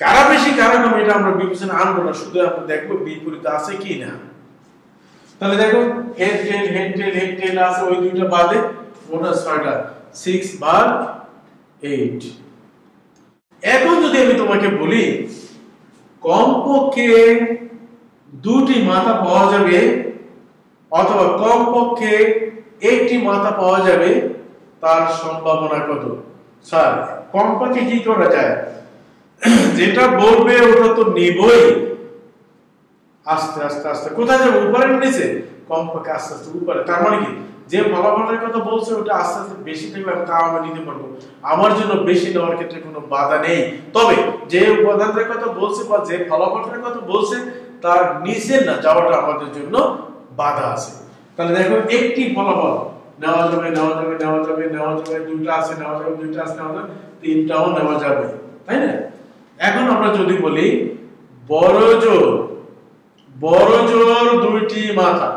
কারা বেশি কারা কম এটা আমরা বিবেচনা আনবো না, শুধু আমরা দেখবো বিপরীত আছে কি না। তাহলে দেখো head tail head tail head tail আছে, ওই দুইটা বাদে ওটা 6টা 6 বার 8। এখন যদি আমি তোমাকে বলি কমপক্ষে দুটি মাথা পাওয়া যাবে অথবা কমপক্ষে একটি মাথা পাওয়া যাবে, তার সম্ভাবনা কত? স্যার কমপক্ষে কি করা যায়? যেটা বলবে ওটা তো নিবই, আস্তে আস্তে আস্তে কোথায় যাবে? উপরে নিচে? কমপক্ষে আস্তে আস্তে উপরে। তার মানে কি যে ফলাফলের কথা বলছে ওটা আস্তে আস্তে বেশি থাকলে আমি তাও আমি নিতে পারবো, আমার জন্য বেশি নেওয়ার ক্ষেত্রে কোনো বাধা নেই। তবে যে উপাদানের কথা বলছে বা যে ফলাফলের কথা বলছে তার নিচে না যাওয়াটা আমাদের জন্য বাধা আছে। তাহলে দেখো একটি ফলাফল নেওয়া যাবে নেওয়া যাবে নেওয়া যাবে নেওয়া যাবে, দুইটা আছে নেওয়া যাবে দুইটা আছে নেওয়া যাবে, তিনটাও নেওয়া যাবে, তাই না? এখন আমরা যদি বলি বড় জোর দুইটি মাথা,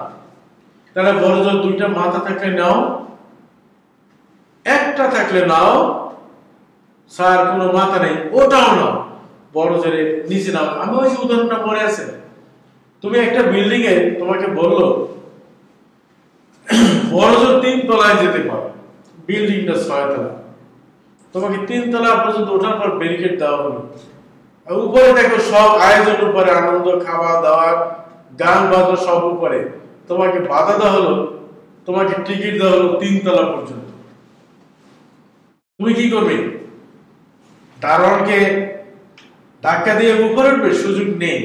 তাহলে বড় জোর দুইটা মাথা থাকলে নাও, একটা থাকলে নাও, স্যার কোনো মাথা নেই ওটাও নাও, বড় জোরে নিচে নাও। আমি ওই উদাহরণটা পড়ে আছে, তুমি একটা বিল্ডিং এ তোমাকে বললো বড় জোর 3 তলায় যেতে পারো, বিল্ডিংটা 6 তলা, তোমাকে 3 তলা পর্যন্ত ওঠার পর ব্যারিকেড দেওয়া হলো, উপরে দেখো সব আয়োজন উপরে, আনন্দ খাওয়া দাওয়া গান বাজনা সব উপরে, তোমাকে বাধা দেওয়া হলো, তোমাকে টিকিট দেওয়া হলো 3 তলা পর্যন্ত, তুমি কি করবে? দারোয়ানকে ধাক্কা দিয়ে উপরে উঠবে? সুযোগ নেই।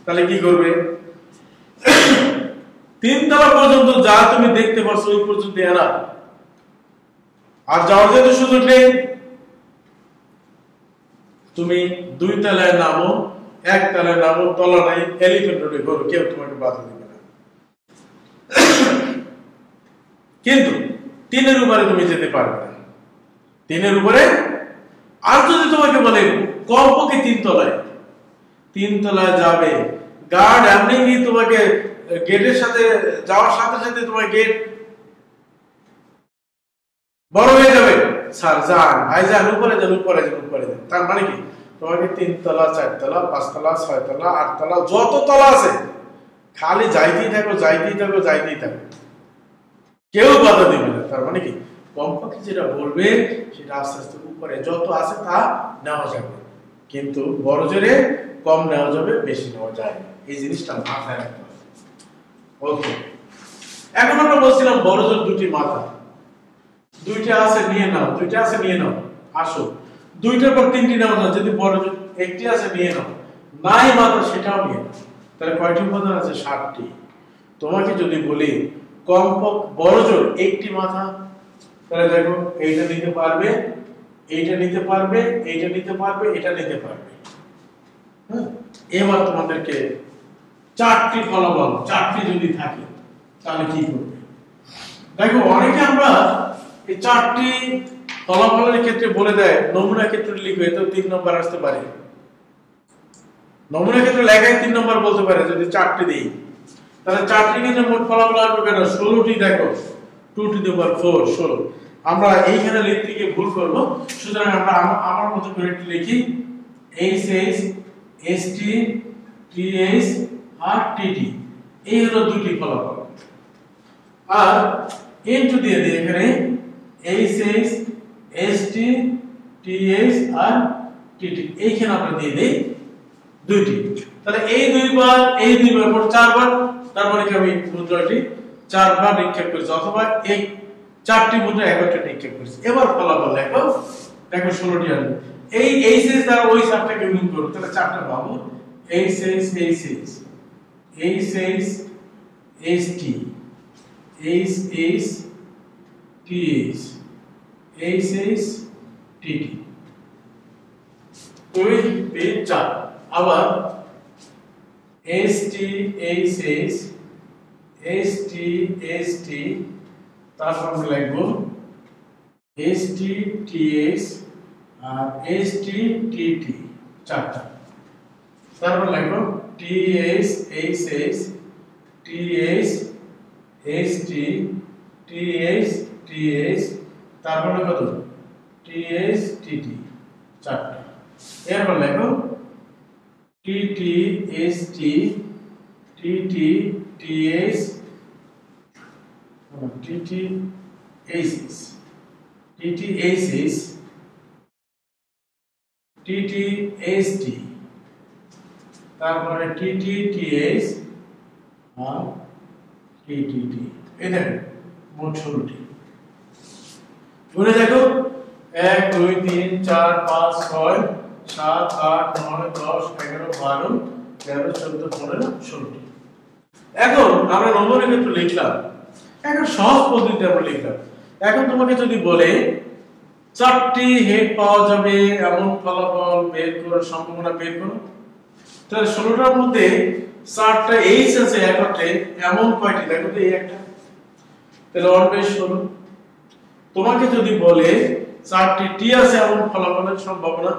তাহলে কি করবে? 3 তলা পর্যন্ত যা তুমি দেখতে পাচ্ছ ওই পর্যন্ত এরা, আর যাওয়ার যেহেতু সুযোগ নেই, তুমি 2 তলায় নামো, 1 তলায় নামো, তলা নাই, এলিফ্যান্ট রোডে ঘোরো, কেউ তোমাকে বাধা দেবে না। কিন্তু 3-এর উপরে তুমি যেতে পারবে না, 3-এর উপরে। আর যদি তোমাকে বলে কমপক্ষে 3 তলায় যাবে, গার্ড এমনি কি তোমাকে গেটের সাথে যাওয়ার সাথে সাথে তোমার গেট বড় হয়ে যাবে, স্যার যান ভাই যান উপরে যান উপরে যান উপরে যান। তার মানে কি তোমাকে 3 তলা 4 তলা 5 তলা 6 তলা 8 তলা যত তলা আছে খালি যাইতেই থাকো যাইতেই থাকো যাইতেই থাকো, কেউ বাধা দেবে না। তার মানে কি কমপক্ষে যেটা বলবে সেটা আস্তে আস্তে উপরে যত আছে তা নেওয়া যাবে, কিন্তু বড় জোরে কম নেওয়া যাবে, বেশি নেওয়া যায় না। এই জিনিসটা মাথায় রাখতে হবে। ওকে, এখন আমরা বলছিলাম বড় জোর দুটি মাথা, দুইটা আছে নিয়ে নাও, দুইটা আছে নিয়ে নাও, আসো দুইটার পর 3টি নাও না, যদি বড় জোর একটি আছে নিয়ে নাও, নাই মাথা সেটাও নিয়ে নাও। তাহলে কয়টি উপাদান আছে? 7টি। তোমাকে যদি বলি কমপক্ষে বড় জোর একটি মাথা, তাহলে দেখো এইটা নিতে পারবে, এইটা নিতে পারবে, এইটা নিতে পারবে, এটা নিতে পারবে। হ্যাঁ, এবার তোমাদেরকে 4টি ফলাফল, 4টি যদি থাকে তাহলে কি করবে? দেখো অনেকে আমরা এই 4টি ফলাফলের ক্ষেত্রে বলে দেয় নমুনা ক্ষেত্রে লিখবে, তো 3 নম্বর আসতে পারে। নমুনা ক্ষেত্রে লেখায় 3 নম্বর বলতে পারে যদি 4টি দেই, তাহলে 4টি ক্ষেত্রে মোট ফলাফল আসবে কেন? 16টি। দেখো 2 to the power 4 16। আমরা এইখানে লিখতে গিয়ে ভুল করব, সুতরাং আমরা আমার মতো করে লিখি HH ST TH আর TT, এই হলো দুটি ফলাফল। আর ইনটু দিয়ে দিই এখানে HH ST TH আর TT, এইখানে আমরা দিয়ে দেই দুইটি। তাহলে এই দুইবার মোট 4 বার, তার মানে কি আমি মুদ্রাটি 4বার নিক্ষেপ করেছে অথবা এই 4টি মুদ্রা একত্রে নিক্ষেপ করেছে। এবার ফলাফল দেখো, দেখো 16টি আসবে। এই এইচএস দ্বারা ওই 4টাকে গুণ করো, তাহলে 4টা পাবো। HS HS HS HT HS TS HS TT 2 3 4। আবার এসটি এইচএস এসটি এসটি, তারপর আমরা লিখবো এসটি টিএস আর এসটি টিটি 4টা। তারপর লিখবো TS HS TS ST TS TS, তারপর কত টিএস টিটি 4টা। এরপর লিখো TT ST TT TS TT HS TT HS TT ST, তারপরে টিটি টিএস আর টিটিটি। এই দেখো মোট 16টি। গুণে দেখো 1 2 3 4 5 6 7 8 9 10 11 12 13 14 15 16টি। এখন আমরা নম্বরের ক্ষেত্রে লিখলাম, এখন সহজ পদ্ধতিতে আমরা লিখলাম। এখন তোমাকে যদি বলে 4টি হেড পাওয়া যাবে এমন ফলাফল বের করার সম্ভাবনা বের করো, তাহলে 16টার মধ্যে 4টা এইচ আছে একত্রে এমন কয়টি, দেখো তো এই একটা, তাহলে 1/16। তোমাকে যদি বলে 4টি টি আছে এমন ফলাফলের সম্ভাবনা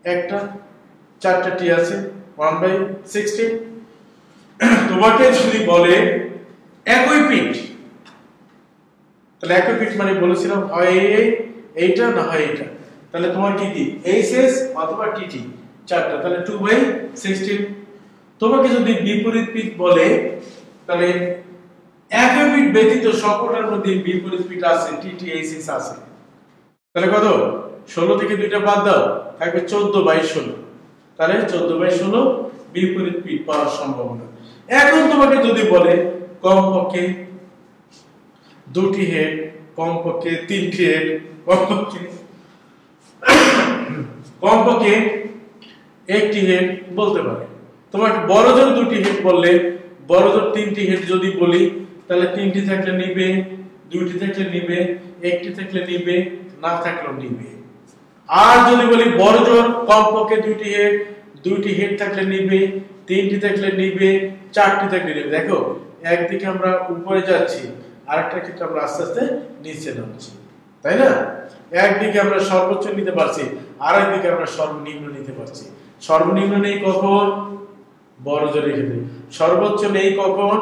একটা, 4টা টি আছে 1/16। তোমাকে যদি বলে একই পিট, তাহলে একই পিট মানে বলেছিলাম হয় এইটা না হয় এইটা, তাহলে তোমার কি কি এইচএস অথবা টিটি 4টা, তাহলে 2/16। তোমাকে যদি বিপরীত পিট বলে, তাহলে একই পিট ব্যতীত সকলের মধ্যে বিপরীত পিট আছে, টিটি এইচএস আছে, তাহলে কত 16 থেকে 2টা বাদ দাও, থাকবে 14/16। তাহলে 14/16 বিপরীত পিট পাওয়ার সম্ভাবনা। এখন তোমাকে যদি বলে কমপক্ষে 2টি হেড, কমপক্ষে 3টি হেড, কমপক্ষে 1টি হেড বলতে পারে। তোমাকে বড় জোর 2টি হেড বললে, বড় জোর 3টি হেড যদি বলি, তাহলে 3টি থাকলে নিবে, 2টি থাকলে নিবে, 1টি থাকলে নিবে, না থাকলেও নিবে। আর যদি বলি বড় জোর কমপক্ষে 2টি হেড, 2টি হেড থাকলে নিবে, 3টি থাকলে নিবে, 4টি থাকলে নিবে। দেখো একদিকে আমরা উপরে যাচ্ছি, আরেকটা ক্ষেত্রে আমরা আস্তে আস্তে নিচে নামছি, তাই না? একদিকে আমরা সর্বোচ্চ নিতে পারছি, আরেকদিকে আমরা সর্বনিম্ন নিতে পারছি। সর্বনিম্ন নেই কখন? বড় জোরের ক্ষেত্রে। সর্বোচ্চ নেই কখন?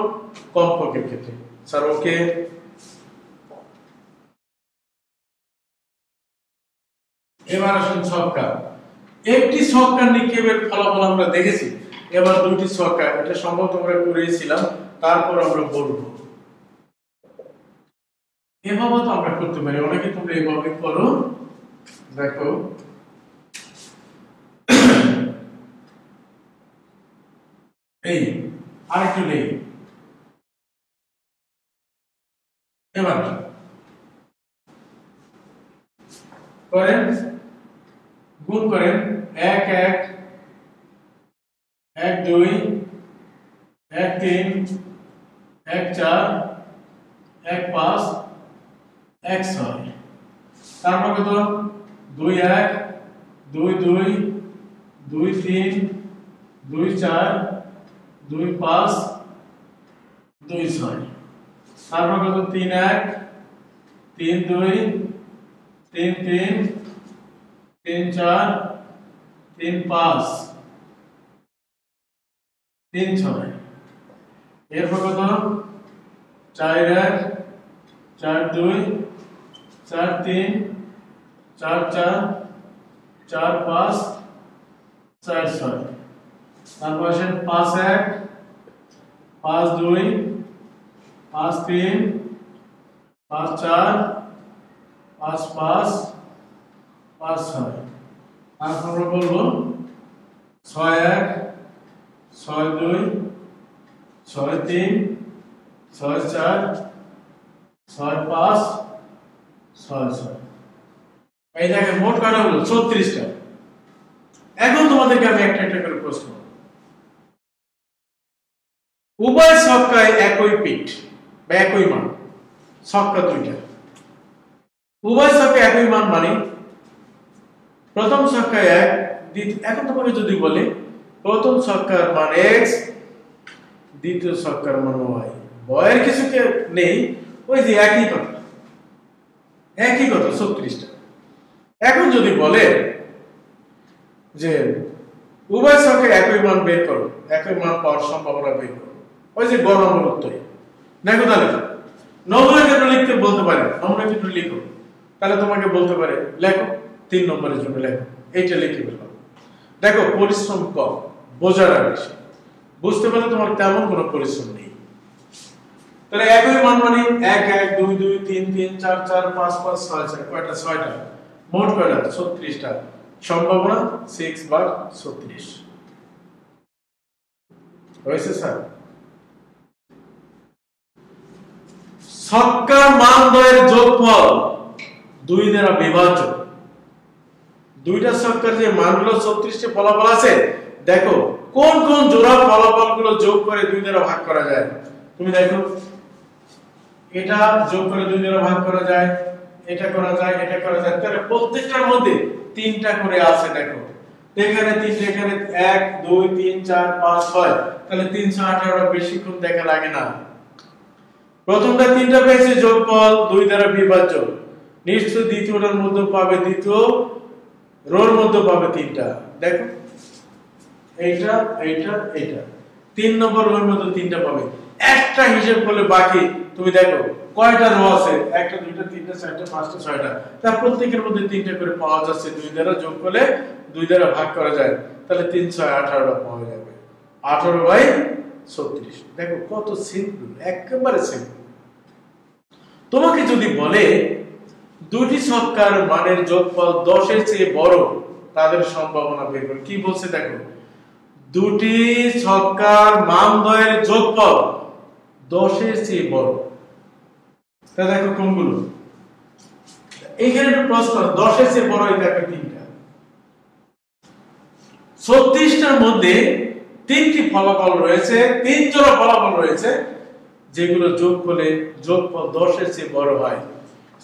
কমপক্ষের ক্ষেত্রে। Sir okay. এবার আসুন ছক্কা। একটি ছক্কা নিক্ষেপের ফলাফল আমরা দেখেছি, এবার 2টি ছক্কা, এটা সম্ভবত আমরা করেছিলাম, তারপর আমরা বলবো। এভাবে তো আমরা করতে পারি, অনেকে তোমরা এভাবে করো। দেখো এই আরেকটু নেই, এবার করেন, গুণ করেন 1 1 1 2 1 3 1 4 1 5 1 6, তারপর কত 2 1 2 2 2 3 2 4 2 5 2 6, তারপর কত 3 1 3 2 3 3 3 4 3 5 3 6, এরপর কত 4 1 4 2 4 3 4 4 4 5 4 6, তারপর আসেন 5 1 5 2 5 3 5 4 5 5 5 6, তারপর আমরা বলবো 6 1 6 2 6 3 ছয় চার ছয় পাঁচ ছয় ছয়। এই দেখেন মোট কয়টা হলো 34টা। এখন তোমাদেরকে আমি একটা একটা করে প্রশ্ন, উভয় ছক্কায় একই পিঠ বা একই মান, ছক্কা দুইটা, উভয় ছক্কায় একই মান মানে প্রথম ছক্কায় 1, এখন তোমাকে যদি বলে প্রথম ছক্কার মান x, দ্বিতীয় ছক্কার মান y, বয়ের কিছু নেই, ওই যে একই কথা 36টা। এখন যদি বলে যে উভয় ছক্কায় একই মান বের করো, একই মান পাওয়ার সম্ভাবনা বের করো, ওই যে গ নম্বর উত্তর। দেখো তাহলে নমুনা কেন লিখতে বলতে পারে, নমুনা কেন লিখো, তাহলে তোমাকে বলতে পারে লেখো 3 নম্বরের জন্য লেখো, এইটা লিখে ফেলো। দেখো পরিশ্রম কম, বোঝার বেশি, বুঝতে পারলে তোমার তেমন কোনো পরিশ্রম নেই। তাহলে একই মান মানে 1 1 2 2 3 3 4 4 5 5 6 6, কয়টা? 6টা। মোট কয়টা? 36টা। সম্ভাবনা 6/36 হয়েছে স্যার। ছক্কার মান দ্বয়ের যোগফল 2 দ্বারা বিভাজ্য। দুইটা ছক্কার যে মানগুলো 36টি ফলাফল আছে, দেখো কোন কোন জোড়া ফলাফলগুলো যোগ করে 2 দ্বারা ভাগ করা যায়। তুমি দেখো এটা যোগ করে 2 দ্বারা ভাগ করা যায়, এটা করা যায়, এটা করা যায়, তাহলে প্রত্যেকটার মধ্যে 3টা করে আছে। দেখো এখানে 3, এখানে 1 2 3 4 5 6, তাহলে 318 বেশিক্ষণ দেখা লাগে না। প্রথমটা 3টা পেয়েছে যোগফল 2 দ্বারা বিভাজ্য, নিশ্চয় দ্বিতীয়টার মধ্যে পাবে, দ্বিতীয় রোর মধ্যে পাবে 3টা। দেখো এইটা এইটা এইটা 3 নম্বর রোর মধ্যে 3টা পাবে। একটা হিসাব করলে বাকি তুমি দেখো কয়টা রো আছে, 1টা 2টা 3টা 4টা 5টা 6টা, তার প্রত্যেকের মধ্যে 3টা করে পাওয়া যাচ্ছে। 2 দ্বারা যোগ করলে 2 দ্বারা ভাগ করা যায়, তাহলে 3 6 18টা পাওয়া যাবে। 18/36। দেখো কত সিম্পল, একেবারে সিম্পল। তোমাকে যদি বলে দুটি ছক্কার মানের যোগফল 10 এর চেয়ে বড়, তাদের সম্ভাবনা বের করো। কি বলছে দেখো, দুটি ছক্কার মান দ্বয়ের যোগফল 10 এর চেয়ে বড়। তা দেখো কোনগুলো, এইখানে একটা প্রশ্ন, 10 এর চেয়ে বড়, এই দেখো 3টা। 36টার মধ্যে 3টি ফলাফল রয়েছে, 3 জোড়া ফলাফল রয়েছে, যেগুলো যোগ করলে যোগফল 10 এর চেয়ে বড় হয়।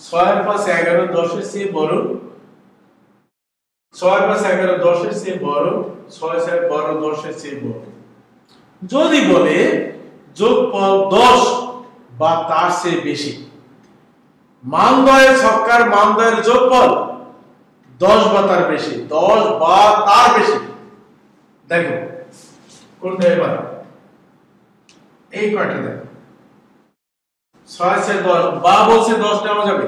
6 + 11 10 এর চেয়ে বড়, 6 + 11 10 এর চেয়ে বড়, 6 6 12 10 এর চেয়ে বড়। যদি বলে যোগফল 10 বা তার চেয়ে বেশি, মানদ্বয়ের ছক্কার মানদ্বয়ের যোগফল 10 বা তার বেশি, 10 বা তার বেশি। দেখো কোনটা, এবার এই কয়টা দেখো, 6 6 10, বা বলছে 10 নেওয়া যাবে,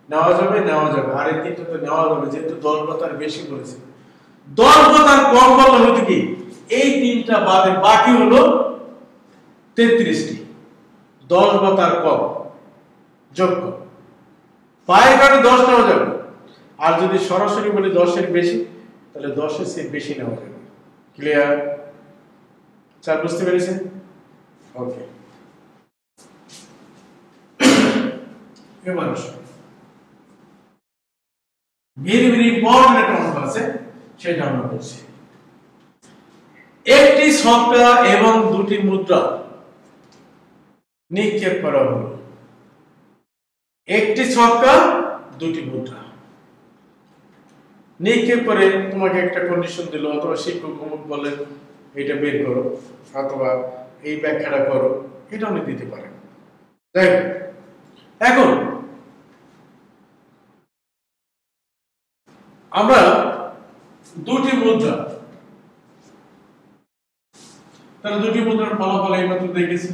নেওয়া যাবে, নেওয়া যাবে, আর এই 3টা তো নেওয়া যাবে, যেহেতু 10 বা তার বেশি বলেছে। 10 বা তার কম বললে হতো কি, এই 3টা বাদে বাকি হলো 33টি। 10 বা তার কম যোগ কর, পায়ের কারণে 10 নেওয়া যাবে, আর যদি সরাসরি বলি 10 এর বেশি, তাহলে 10 এর চেয়ে বেশি নেওয়া যাবে। ক্লিয়ার স্যার, বুঝতে পেরেছেন? ওকে, এবার ভেরি ভেরি ইম্পর্টেন্ট একটা অঙ্ক আছে, সেটা আমরা বলছি। একটি ছক্কা এবং দুটি মুদ্রা নিক্ষেপ করা হলো। একটি ছক্কা, দুটি মুদ্রা নিক্ষেপ করে তোমাকে একটা কন্ডিশন দিল, অথবা শিক্ষক বললেন এটা বের করো, অথবা এই ব্যাখ্যাটা করো, এটা উনি দিতে পারেন। দেখো এখন আমরা দুটি মুদ্রা, তাহলে দুটি মুদ্রার ফলাফল এইমাত্র দেখেছি,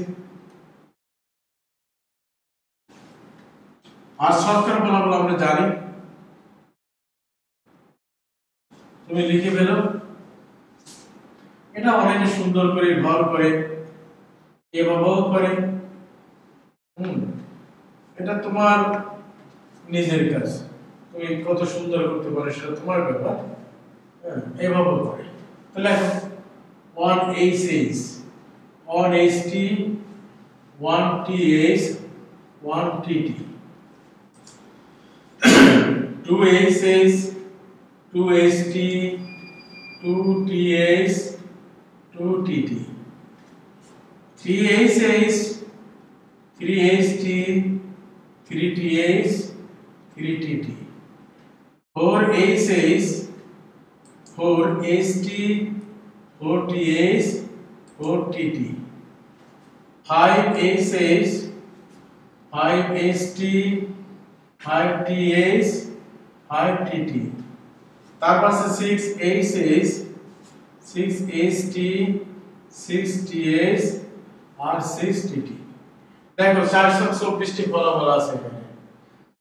আর ছক্কার ফলাফল আমরা জানি। তুমি লিখে ফেলো, এটা অনেক সুন্দর করে ঘর করে এভাবেও করে, এটা তোমার নিজের কাজ, তুমি কত সুন্দর করতে পারো সেটা তোমার ব্যাপার। এভাবে করে, তাহলে 1H1HT 1th 1tt 2hs 2st 2ts 2tt 3hs 3st 3ts 3tt 4hs 4st 4ts 4tt 5hs 5st 5ts 5tt তারপর আছে 6hs 6st 6ts আর 6tt দেখো 424 টি ফলাফল আছে এখানে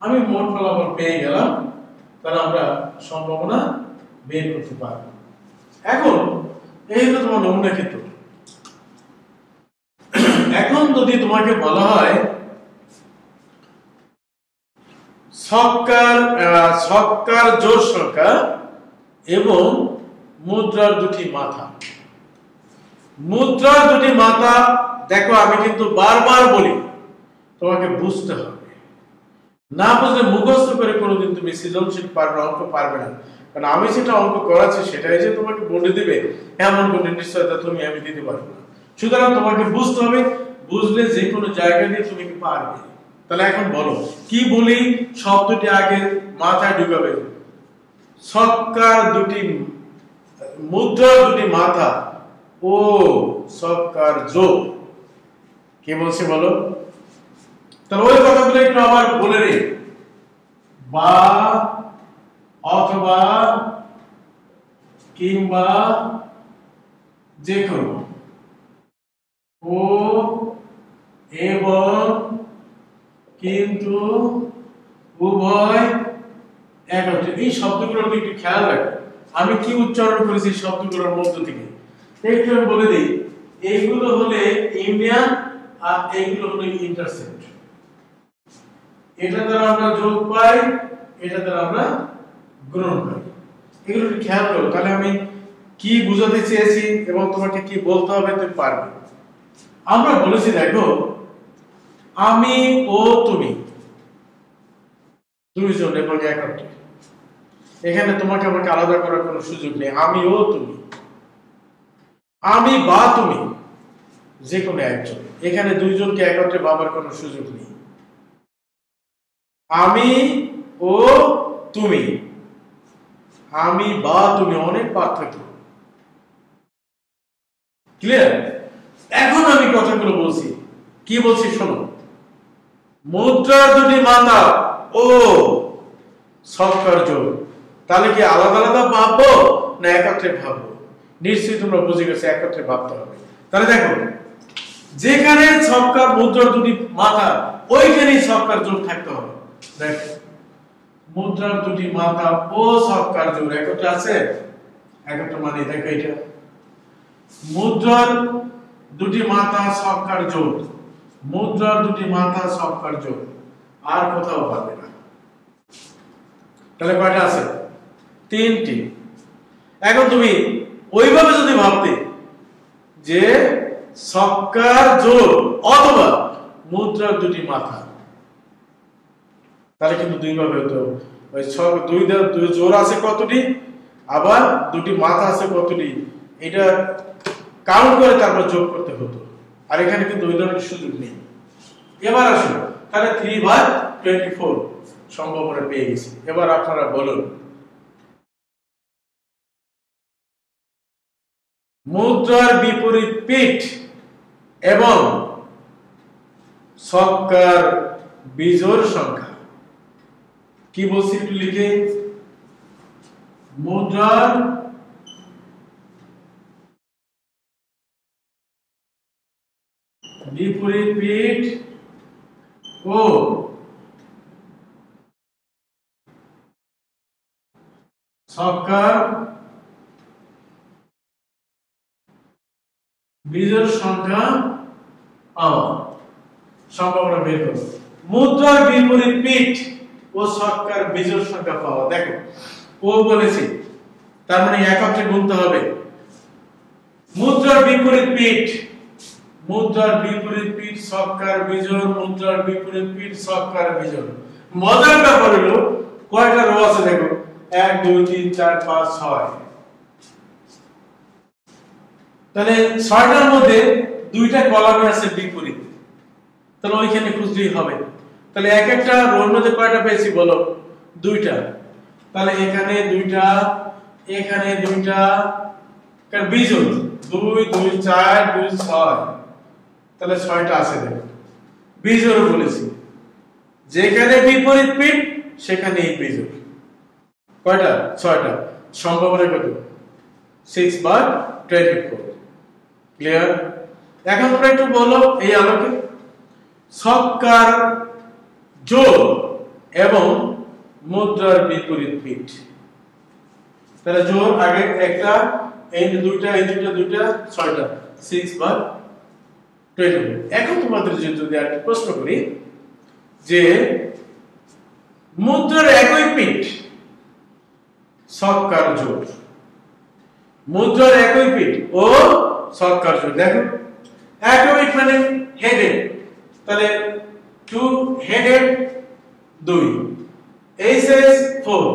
আমি মোট ফলাফল পেয়ে গেলাম তাহলে আমরা সম্ভাবনা বের করতে পারব এখন এই হলো তোমার নমুনা ক্ষেত্র এখন যদি তোমাকে বলা হয় ছক্কার জোড় সংখ্যা এবং মুদ্রার দুটি মাথা দেখো আমি কিন্তু বারবার বলি তোমাকে বুঝতে হবে না বুঝলে মুখস্থ করে কোনোদিন তুমি সৃজনশীল পারবে অঙ্ক পারবে না কারণ আমি যেটা অঙ্ক করাচ্ছি সেটাই যে তোমাকে বলে দিবে এমন কোনো নিশ্চয়তা আমি দিতে পারবো না সুতরাং তোমাকে বুঝতে হবে বুঝলে যে কোনো জায়গা দিয়ে তুমি কি পারবে তাহলে এখন বলো কি বলি শব্দটি আগে মাথায় ঢুকাবে ছক্কার দুটি মুদ্রার দুটি মাথা ও ছক্কার যোগ কি বলছে বলো তাহলে ওই কথাগুলো একটু আবার বলে রে বা অথবা কিংবা যে কোনো ও এবং কিন্তু উভয় একত্রে এই শব্দগুলোর দিকে একটু খেয়াল রাখো আমি কি উচ্চারণ করেছি শব্দগুলোর মধ্য থেকে একটু আমি বলে দিই এইগুলো হলে ইউনিয়ন আর এইগুলো হলো ইন্টারসেক্ট এটা দ্বারা আমরা যোগ পাই এটা দ্বারা আমরা গুণন পাই এগুলো একটু খেয়াল করো তাহলে আমি কি বোঝাতে চেয়েছি এবং তোমাকে কি বলতে হবে তুমি পারবে আমরা বলেছি দেখো আমি ও তুমি দুইজন এবং একত্রে এখানে তোমাকে আমাকে আলাদা করার কোনো সুযোগ নেই আমি ও তুমি আমি বা তুমি যে কোনো একজন এখানে দুইজনকে একত্রে ভাবার কোনো সুযোগ নেই আমি ও তুমি আমি বা তুমি অনেক পার্থক্য ক্লিয়ার এখন আমি কথাগুলো বলছি কি বলছি শোনো মুদ্রার দুটি মাথা ও ছক্কার যোগ তাহলে কি আলাদা আলাদা ভাববো না একত্রে ভাববো নিশ্চয়ই তোমরা বুঝে গেছো একত্রে ভাবতে হবে তাহলে দেখো যেখানে ছক্কার মুদ্রার দুটি মাথা ওইখানেই ছক্কার যোগ থাকতে হবে দেখো মুদ্রার দুটি মাথা ও ছক্কার যোগ একত্রে আছে একত্রে মানে দেখো এটা মুদ্রার দুটি মাথা ছক্কার যোগ মুদ্রার দুটি মাথা ছক্কার যোগ আর কোথাও পাবে না তাহলে কয়টা আছে তিনটি এখন তুমি ওইভাবে যদি ভাবতে যে ছক্কার যোগ অথবা মুদ্রার দুটি মাথা তাহলে কিন্তু দুই ভাবে হতো ওই দুই জোর আছে কতটি আবার দুটি মাথা আছে কতটি এটা কাউন্ট করে তারপর যোগ করতে হতো আর এখানে কিন্তু ওই ধরনের সুযোগ নেই এবার আসুন তাহলে 3/24 সম্ভাবনা পেয়ে গেছি এবার আপনারা বলুন মুদ্রার বিপরীত পিঠ এবং ছক্কার বিজোড় সংখ্যা কি বলছি একটু লিখে মুদ্রার বিপরীত পিঠ ও ছক্কার বিজোড় সংখ্যা পাওয়া সম্ভাবনা বের করো মুদ্রার বিপরীত পিঠ ও ছক্কার বিজোড় সংখ্যা পাওয়া দেখো ও বলেছি তার মানে একত্রে গুনতে হবে মুদ্রার বিপরীত পিঠ মুদ্রার বিপরীত পিঠ ছক্কার বিজোড়, মুদ্রার বিপরীত পিঠ ছক্কার বিজোড়। মজার ব্যাপার হলো কয়টা রো আছে দেখো, 1 2 3 4 5 6। তাহলে 6টার মধ্যে 2টা কলামে আছে বিপরীত, তাহলে ওইখানে খুঁজলেই হবে। তাহলে এক একটা রোর মধ্যে কয়টা পেয়েছি বলো, 2টা। তাহলে এখানে 2টা, এখানে 2টা, কার বিজোড় 2 2 4 2 6, তাহলে 6টা আছে দেখো। বিজোড় বলেছি, যেখানে বিপরীত পিঠ সেখানে এই বিজোড়। কয়টা? 6টা। সম্ভাবনা কত? 6/24। ক্লিয়ার? এখন তোমরা একটু বলো এই আলোকে ছক্কার জোড় এবং মুদ্রার বিপরীত পিঠ। তাহলে জোড় আগে একটা, এই 2টা, এই 2টা, 2টা, 6টা, 6/24। এখন তোমাদের যদি একটা প্রশ্ন করি যে মুদ্রার একই পিঠ ছক্কার জোড়, মুদ্রার একই পিঠ ও ছক্কার জোড়। দেখো একই পিঠ মানে হেডেড, তাহলে 2 headed 2, HS 4,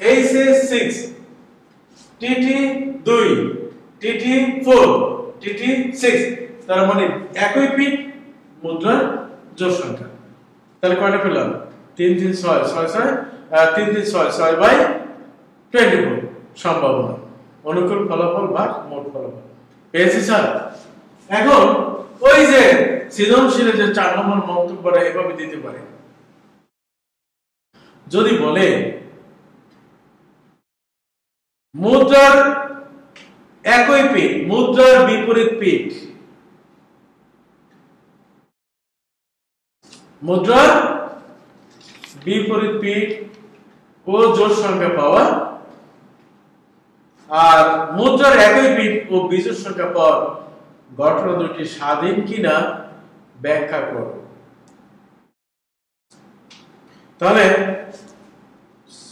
HS 6, TT 2, TT 4, TT 6। তার মানে একই পিঠ মুদ্রার জোড় সংখ্যা। তাহলে কয়টা পেলাম? 3 3 6 6 6 3 3 6 6/24 সম্ভাবনা। অনুকূল ফলাফল ভাগ মোট ফলাফল পেয়েছি স্যার। এখন ওই যে সৃজনশীলের যে 4 নম্বর মন্তব্যটা এভাবে দিতে পারে, যদি বলে মুদ্রার একই পিঠ, মুদ্রার বিপরীত পিঠ, মুদ্রার বিপরীত পিঠ ও জোড় সংখ্যা পাওয়া, আর মুদ্রার একই পিঠ ও বিজোড় সংখ্যা পাওয়ার ঘটনা দুটি স্বাধীন কিনা ব্যাখ্যা করো। তাহলে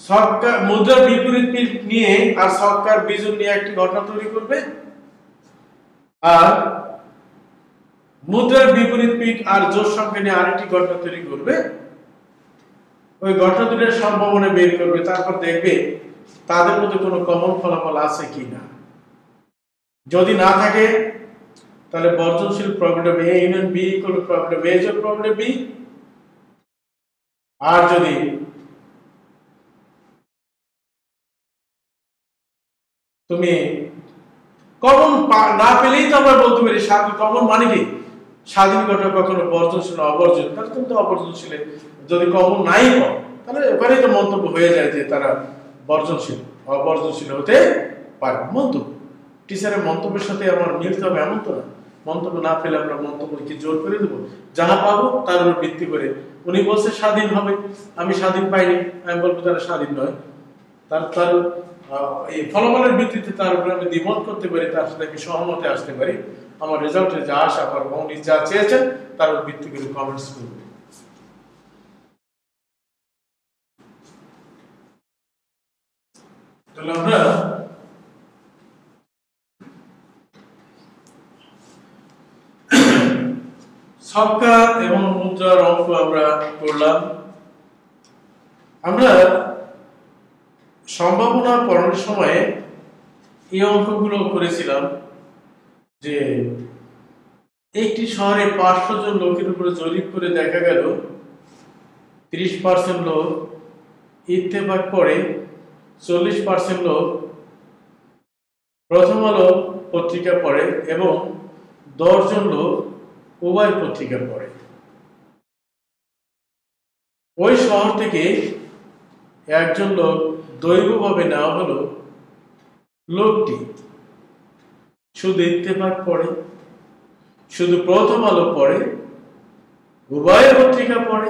ছক্কা মুদ্রার বিপরীত পিঠ নিয়ে আর ছক্কার বিজোড় নিয়ে একটি ঘটনা তৈরি করবে, আর মুদ্রার বিপরীত পিঠ আর জোড় সংখ্যা নিয়ে আরেকটি ঘটনা তৈরি করবে। ওই ঘটনা দুটির সম্ভাবনা বের করবে, তারপর দেখবে তাদের মধ্যে কোনো কমন ফলাফল আছে কিনা। যদি না থাকে তাহলে বর্জনশীল problem A union B equal problem A যোগ প্রবলেম B। আর যদি তুমি কমন না পেলেই তো আমরা বলতে পারি স্বাধীন। কমন মানে কি? স্বাধীন ঘটনা কখনো বর্জনশীল না অবর্জন, তাহলে তুমি তো অবর্জনশীল। যদি কমন নাই পাও তাহলে এবারে তো মন্তব্য হয়ে যায় যে তারা বর্জনশীল, অবর্জনশীল হতে পারে। মন্তব্য টিচারের মন্তব্যের সাথে আমার মিলতে হবে এমন তো না। মন্তব্য না পেলে আমরা মন্তব্য কি জোর করে দেবো? যাহা পাবো তার উপর ভিত্তি করে, উনি বলছে স্বাধীন হবে, আমি স্বাধীন পাইনি, আমি বলবো তারা স্বাধীন নয়। তার এই ফলাফলের ভিত্তিতে তার উপরে আমি দ্বিমত করতে পারি, তার সাথে আমি সহমতে আসতে পারি। আমার রেজাল্টে যা আসা পারবো, উনি যা চেয়েছেন তার উপর ভিত্তি করে কমেন্টস করবো। তাহলে আমরা ছক্কা এবং মুদ্রার অঙ্ক আমরা করলাম। আমরা সম্ভাবনা পড়ানোর সময়ে এই অঙ্কগুলো করেছিলাম যে একটি শহরে 500 জন লোকের উপরে জরিপ করে দেখা গেল 30% লোক ইত্তেফাক পড়ে, 40% লোক প্রথম আলো পত্রিকা পড়ে এবং 10 জন লোক উভয় পত্রিকা পড়ে। ওই শহর থেকে একজন লোক দৈবভাবে নেওয়া হলো। লোকটি শুধু ইত্তেফাক পড়ে, শুধু প্রথম আলো পড়ে, উভয় পত্রিকা পড়ে,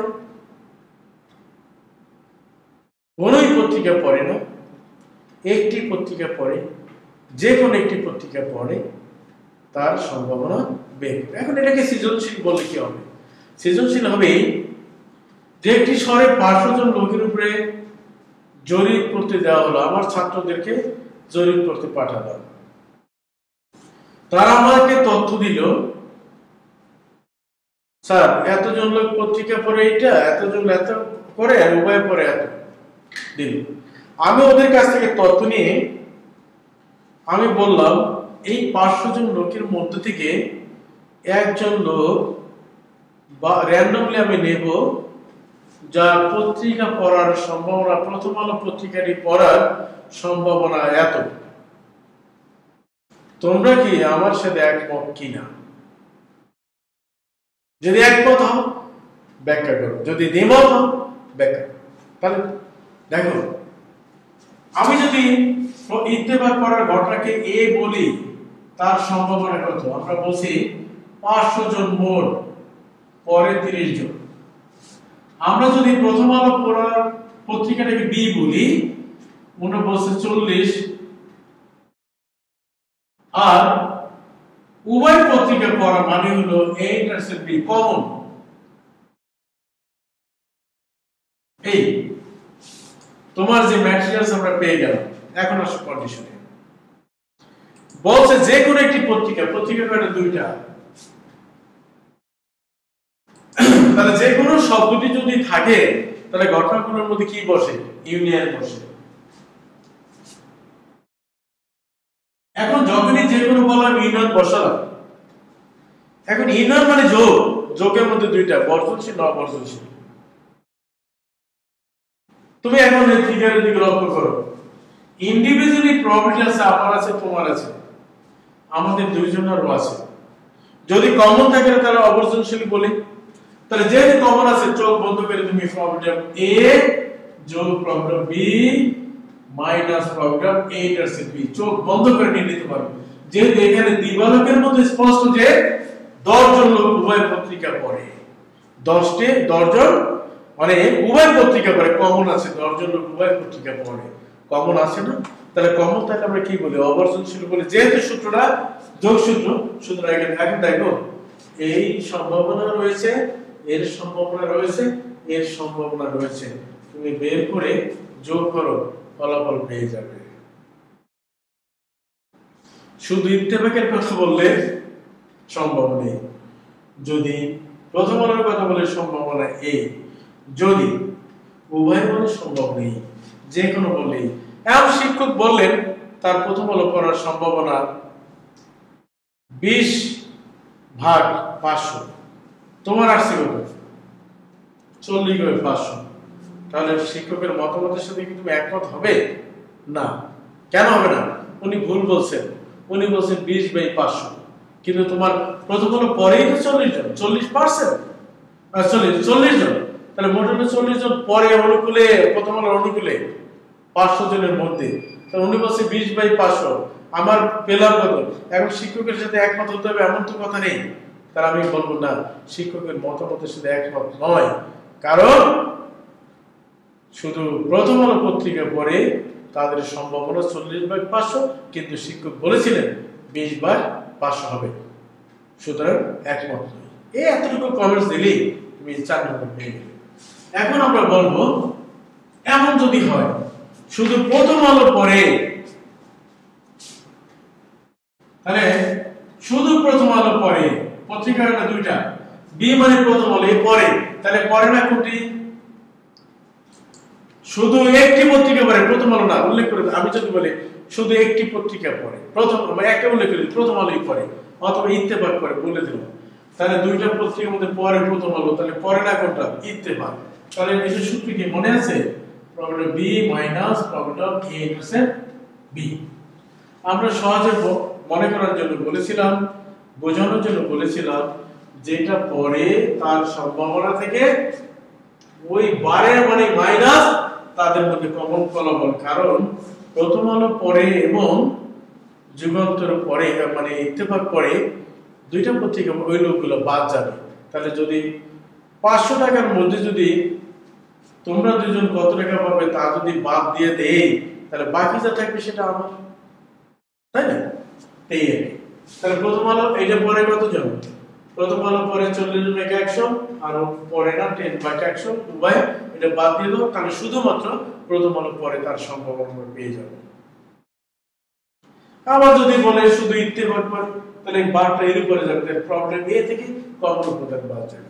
কোনই পত্রিকা পড়ে না, একটি পত্রিকা পড়ে, যে কোনো একটি পত্রিকা পড়ে, তার সম্ভাবনা বের। এখন এটাকে সৃজনশীল বলে কি হবে? সৃজনশীল হবে যে একটি শহরে 500 জন লোকের উপরে জরিপ করতে দেওয়া হলো। আমার ছাত্রদেরকে জরিপ করতে পাঠালাম। তারা আমাকে তথ্য দিল স্যার এতজন লোক পত্রিকা পড়ে এটা, এতজন এত করে, আর উভয় পড়ে এত দিল। আমি ওদের কাছ থেকে তথ্য নিয়ে আমি বললাম এই 500 জন লোকের মধ্যে থেকে একজন লোক বা র্যান্ডমলি আমি নেব যার পত্রিকা পড়ার সম্ভাবনা, প্রথম আলো পত্রিকাটি পড়ার সম্ভাবনা এত। তোমরা কি আমার সাথে একমত কিনা? যদি একমত হও ব্যাখ্যা করো, যদি দ্বিমত হও ব্যাখ্যা। তাহলে দেখো, আমি যদি ইত্তেফাক করার ঘটনাকে এ বলি, তার সম্ভাবনা কত? আমরা বলছি 500 জন মোট, পরে 30 জন। আমরা যদি প্রথম আলো পড়ার পত্রিকাটাকে বি বলি, ওটা বলছে 40, আর উভয় পত্রিকা পড়া মানে হলো A-B কমন। এই তোমার যে ম্যাটেরিয়ালস আমরা পেয়ে গেলাম, এখন আসো কন্ডিশনে। বলছে যে কোনো একটি পত্রিকা, পত্রিকা কয়টা? 2টা। তাহলে যে কোনো শব্দটি যদি থাকে তাহলে ঘটনাগুলোর মধ্যে কি বসে? ইউনিয়ন বসে। এখন যখনই যে কোনো বললাম ইউনিয়ন বসালাম, এখন ইউনিয়ন মানে যোগ, যোগের মধ্যে 2টা, বর্জনশীল না অবর্জনশীল। তুমি এখন এই ফিগারের দিকে লক্ষ্য করো, ইন্ডিভিজুয়ালি প্রবাবিলিটি আছে, আমার আছে, তোমার আছে, আমাদের দুইজনেরও আছে। যদি কমন থাকে তাহলে অবর্জনশীল বলি। তাহলে যেহেতু কমন আছে, চোখ বন্ধ করে তুমি প্রবাবিলিটি A যোগ probability B minus probability A intersect B চোখ বন্ধ করে নিয়ে নিতে পারো। যেহেতু এখানে দিবালোকের মধ্যে স্পষ্ট যে 10 জন লোক উভয় পত্রিকা পড়ে, 10 জন মানে উভয় পত্রিকা পড়ে, কমন আছে, 10 জন লোক উভয় পত্রিকা পড়ে, কমন আছে না? তাহলে কমন তাহলে আমরা কি বলি? অবর্জনশীল বলি। যেহেতু সূত্রটা যোগ সূত্র, সুতরাং এখন দেখো এই সম্ভাবনা রয়েছে, এর সম্ভাবনা রয়েছে, এর সম্ভাবনা রয়েছে, তুমি বের করে যোগ করো, ফলাফল পেয়ে যাবে। শুধু ইত্তেফাকের কথা বললে সম্ভব নেই, যদি প্রথম আলোর কথা বলে সম্ভাবনা A, যদি উভয় বলে সম্ভব নেই, যে কোনো বললেই। এমন শিক্ষক বললেন তার প্রথম আলো পড়ার সম্ভাবনা 20/500, তোমার আসছে কত? 40/500। তাহলে শিক্ষকের মতামতের সাথে কি তুমি একমত হবে? না। কেন হবে না? উনি ভুল বলছেন, উনি বলছেন 20/500, কিন্তু তোমার প্রথম আলো পরেই তো 40 জন, 40%, 40 জন, তাহলে মোট হলো 40 জন পরে অনুকূলে, প্রথম আলোর অনুকূলে 500 জনের মধ্যে। তাহলে উনি বলছে 20/500, আমার পেলাম কত? এখন শিক্ষকের সাথে একমত হতে হবে এমন তো কথা নেই। তার আমি বলবো না, শিক্ষকের মতামতের সাথে একমত নয়, কারণ শুধু প্রথম আলো পত্রিকা পড়ে তাদের সম্ভাবনা 40/500, কিন্তু শিক্ষক বলেছিলেন 20/500 হবে, সুতরাং একমত নয়। এই এতটুকু কমেন্টস দিলেই তুমি 4 নম্বর পেয়ে গেলে। এখন আমরা বলবো এমন যদি হয় শুধু প্রথম আলো পড়ে, তাহলে শুধু প্রথম আলো পড়ে, পত্রিকাটা 2টা, বি মানে প্রথম আলো, এ পড়ে, তাহলে পড়ে না কোনটি? শুধু একটি পত্রিকা পড়ে, প্রথম আলো না, উল্লেখ করে। আমি যদি বলি শুধু একটি পত্রিকা পড়ে, প্রথম একটা উল্লেখ করি, প্রথম আলোই পড়ে, অথবা ইত্তেফাক পড়ে বলে দিলাম, তাহলে 2টা পত্রিকার মধ্যে পড়ে প্রথম আলো, তাহলে পড়ে না কোনটা? ইত্তেফাক। তাহলে এই সূত্র কি মনে আছে? Probability B minus probability A intersect B। আমরা সহজে মনে করার জন্য বলেছিলাম, বোঝানোর জন্য বলেছিলাম, যেটা পড়ে তার সম্ভাবনা থেকে ওই বারের মানে মাইনাস তাদের মধ্যে কমন ফলাফল। কারণ প্রথম আলো পড়ে এবং যুগান্তর পড়ে, মানে ইত্তেফাক পড়ে, 2টা পত্রিকা, ওই লোকগুলো বাদ যাবে। তাহলে যদি 500 টাকার মধ্যে যদি তোমরা দুজন কত টাকা পাবে তা যদি বাদ দিয়ে দেই, তাহলে বাকি যা থাকবে সেটা আমার, তাই না? এই তাহলে প্রথম আলো এইটা পরে কতজন? প্রথম আলো পরে 40/100, আর পরে না 10/100, উভয় এটা বাদ দিয়ে দাও, তাহলে শুধুমাত্র প্রথম আলো পরে তার সম্ভাবনা পেয়ে যাবে। আবার যদি বলে শুধু ইত্তেফাক পড়ে, তাহলে বারটা এর উপরে যাবে, তাহলে প্রবলেম A থেকে কমন উপাদান বাদ যাবে।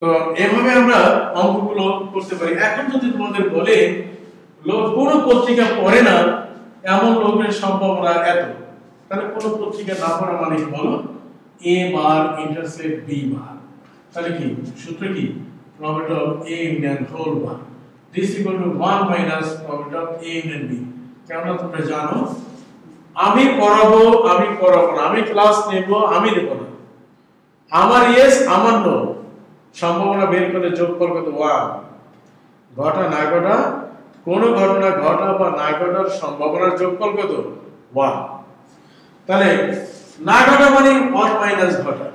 তো এভাবে আমরা অঙ্কগুলো করতে পারি। এখন যদি তোমাদের বলে কোন পত্রিকা পড়ে না এমন লোকের সম্ভাবনা এত, তাহলে কোন পত্রিকা না পড়া মানে কি বলো? a বার ইন্টারসেপ্ট b বার। তাহলে কি সূত্র কি? probability of a union whole bar this equal to 1 minus probability of a union b। কেননা তোমরা জানো আমি পড়াবো না, আমি ক্লাস নেব আমি দেব না, আমার ইয়েস আমার নো সম্ভাবনা বের করে যোগফল কত? 1। ঘটা না ঘটা, কোন ঘটনা ঘটা বা না ঘটার সম্ভাবনার যোগফল কত? 1। তাহলে না ঘটা মানে 1 মাইনাস ঘটা,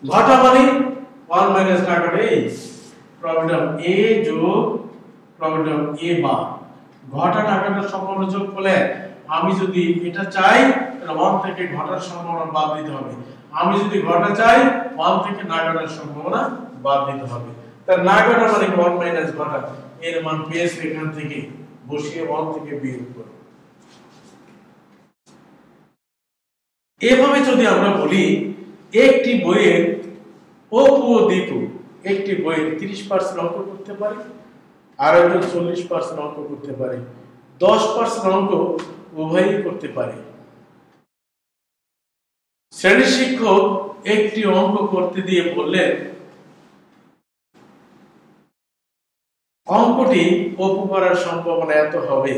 ঘটা মানে 1 মাইনাস না ঘটা। এই প্রবলেম a যোগ প্রবলেম a বার, ঘটা না ঘটার সম্ভাবনা যোগফল 1। আমি যদি এটা চাই তাহলে 1 থেকে ঘটার সম্ভাবনা বাদ দিতে হবে, আমি যদি ঘটা চাই 1 থেকে না ঘটার সম্ভাবনা বাদ দিতে হবে। তার না ঘটা মানে 1 মাইনাস ঘটা, এর মান পেয়েছি এখান থেকে বসিয়ে 1 থেকে বিয়োগ করব। এভাবে যদি আমরা বলি একটি বইয়ের অপু ও দীপু একটি বইয়ের 30% অঙ্ক করতে পারে, আর একজন 40% অঙ্ক করতে পারে, 10% অঙ্ক উভয়ই করতে পারে। শ্রেণী শিক্ষক একটি অঙ্ক করতে দিয়ে বললেন অঙ্কটি অপু পারার সম্ভাবনা এত হবে।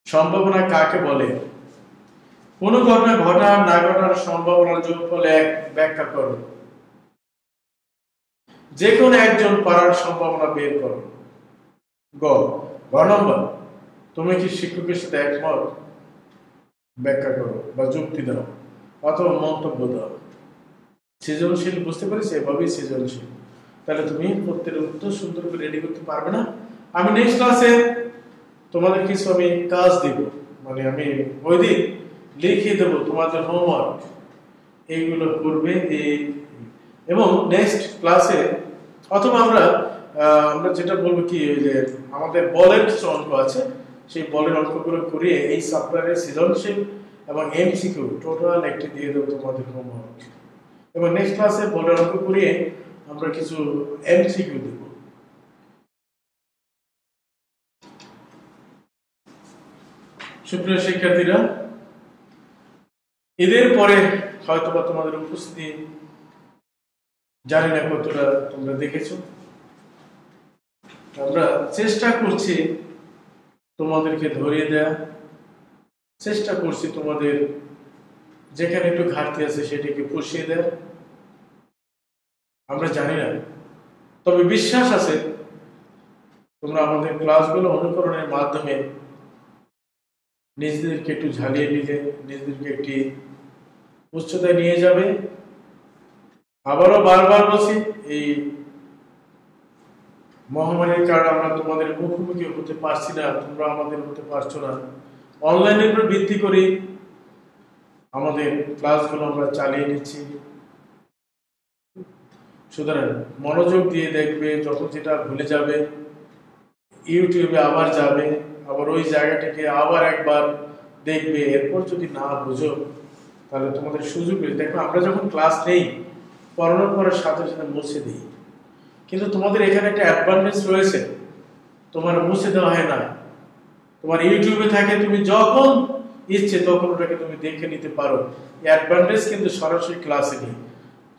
সম্ভাবনা কাকে বলে? কোন ঘটনা ঘটা না ঘটার সম্ভাবনার যোগফল 1 ব্যাখ্যা করো। যে কোনো একজন পারার সম্ভাবনা বের করো। গ নম্বর, তুমি কি শিক্ষকের সাথে একমত? ব্যাখ্যা করো বা যুক্তি দাও অথবা মন্তব্য দাও। সৃজনশীল বুঝতে পারিস, এভাবেই সৃজনশীল। তাহলে তুমি প্রত্যেকের উত্তর সুন্দর করে রেডি করতে পারবে না। আমি নেক্সট ক্লাসে তোমাদের কিছু আমি কাজ দিব, মানে আমি ওই দিন লিখিয়ে দেবো তোমাদের হোমওয়ার্ক, এইগুলো করবে এবং নেক্সট ক্লাসে অথবা আমরা যেটা বলবো কি যে আমাদের বলের কিছু অঙ্ক আছে, সেই বলের অঙ্কগুলো করিয়ে এই সফটওয়্যারের সৃজনশীল এবং এমসিকিউ টোটাল একটি দিয়ে দেবো তোমাদের হোমওয়ার্ক। এবং নেক্সট ক্লাসে বলের অঙ্ক করিয়ে আমরা কিছু এমসিকিউ দেব। সুপ্রিয় শিক্ষার্থীরা, ঈদের পরে হয়তোবা তোমাদের উপস্থিতি জানি না কতটা তোমরা দেখেছো। আমরা চেষ্টা করছি তোমাদেরকে ধরিয়ে দেয়া, চেষ্টা করছি তোমাদের যেখানে একটু ঘাটতি আছে সেটাকে পুষিয়ে দেয়। আমরা জানি না, তবে বিশ্বাস আছে তোমরা আমাদের ক্লাসগুলো অনুকরণের মাধ্যমে নিজেদেরকে একটু ঝালিয়ে নিলে নিজেদেরকে একটি উচ্চতায় নিয়ে যাবে। আবারও বারবার বলছি, এই মহামারীর কারণে আমরা তোমাদের মুখোমুখি হতে পারছি না, তোমরা আমাদের হতে পারছো না। অনলাইনের উপর ভিত্তি করে আমাদের ক্লাসগুলো আমরা চালিয়ে নিচ্ছি। সুতরাং মনোযোগ দিয়ে দেখবে, যখন যেটা ভুলে যাবে ইউটিউবে আবার যাবে, আবার ওই জায়গাটাকে আবার একবার দেখবে। এরপর যদি না বুঝো তাহলে তোমাদের সুযোগ দেখো, আমরা যখন ক্লাস নেই পড়ানোর পরের সাথে সাথে মুছে দিই, কিন্তু তোমাদের এখানে একটা অ্যাডভান্টেজ রয়েছে, তোমার মুছে দেওয়া হয় না। তোমার ইউটিউবে থাকে, তুমি যখন ইচ্ছে তখন ওটাকে তুমি দেখে নিতে পারো। এই অ্যাডভান্টেজ কিন্তু সরাসরি ক্লাসে নেই।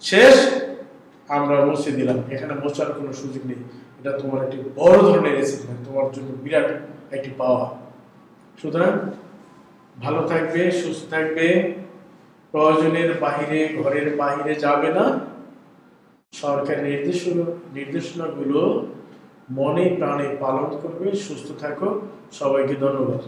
শেষ আমরা মুছে দিলাম, এখানে মোছার কোনো সুযোগ নেই। এটা তোমার একটি বড় ধরনের অ্যাচিভমেন্ট, তোমার জন্য বিরাট একটি পাওয়া। সুতরাং ভালো থাকবে, সুস্থ থাকবে, প্রয়োজনের বাহিরে ঘরের বাহিরে যাবে না, সরকারের নির্দেশনাগুলো মনে প্রাণে পালন করবে। সুস্থ থাকো, সবাইকে ধন্যবাদ।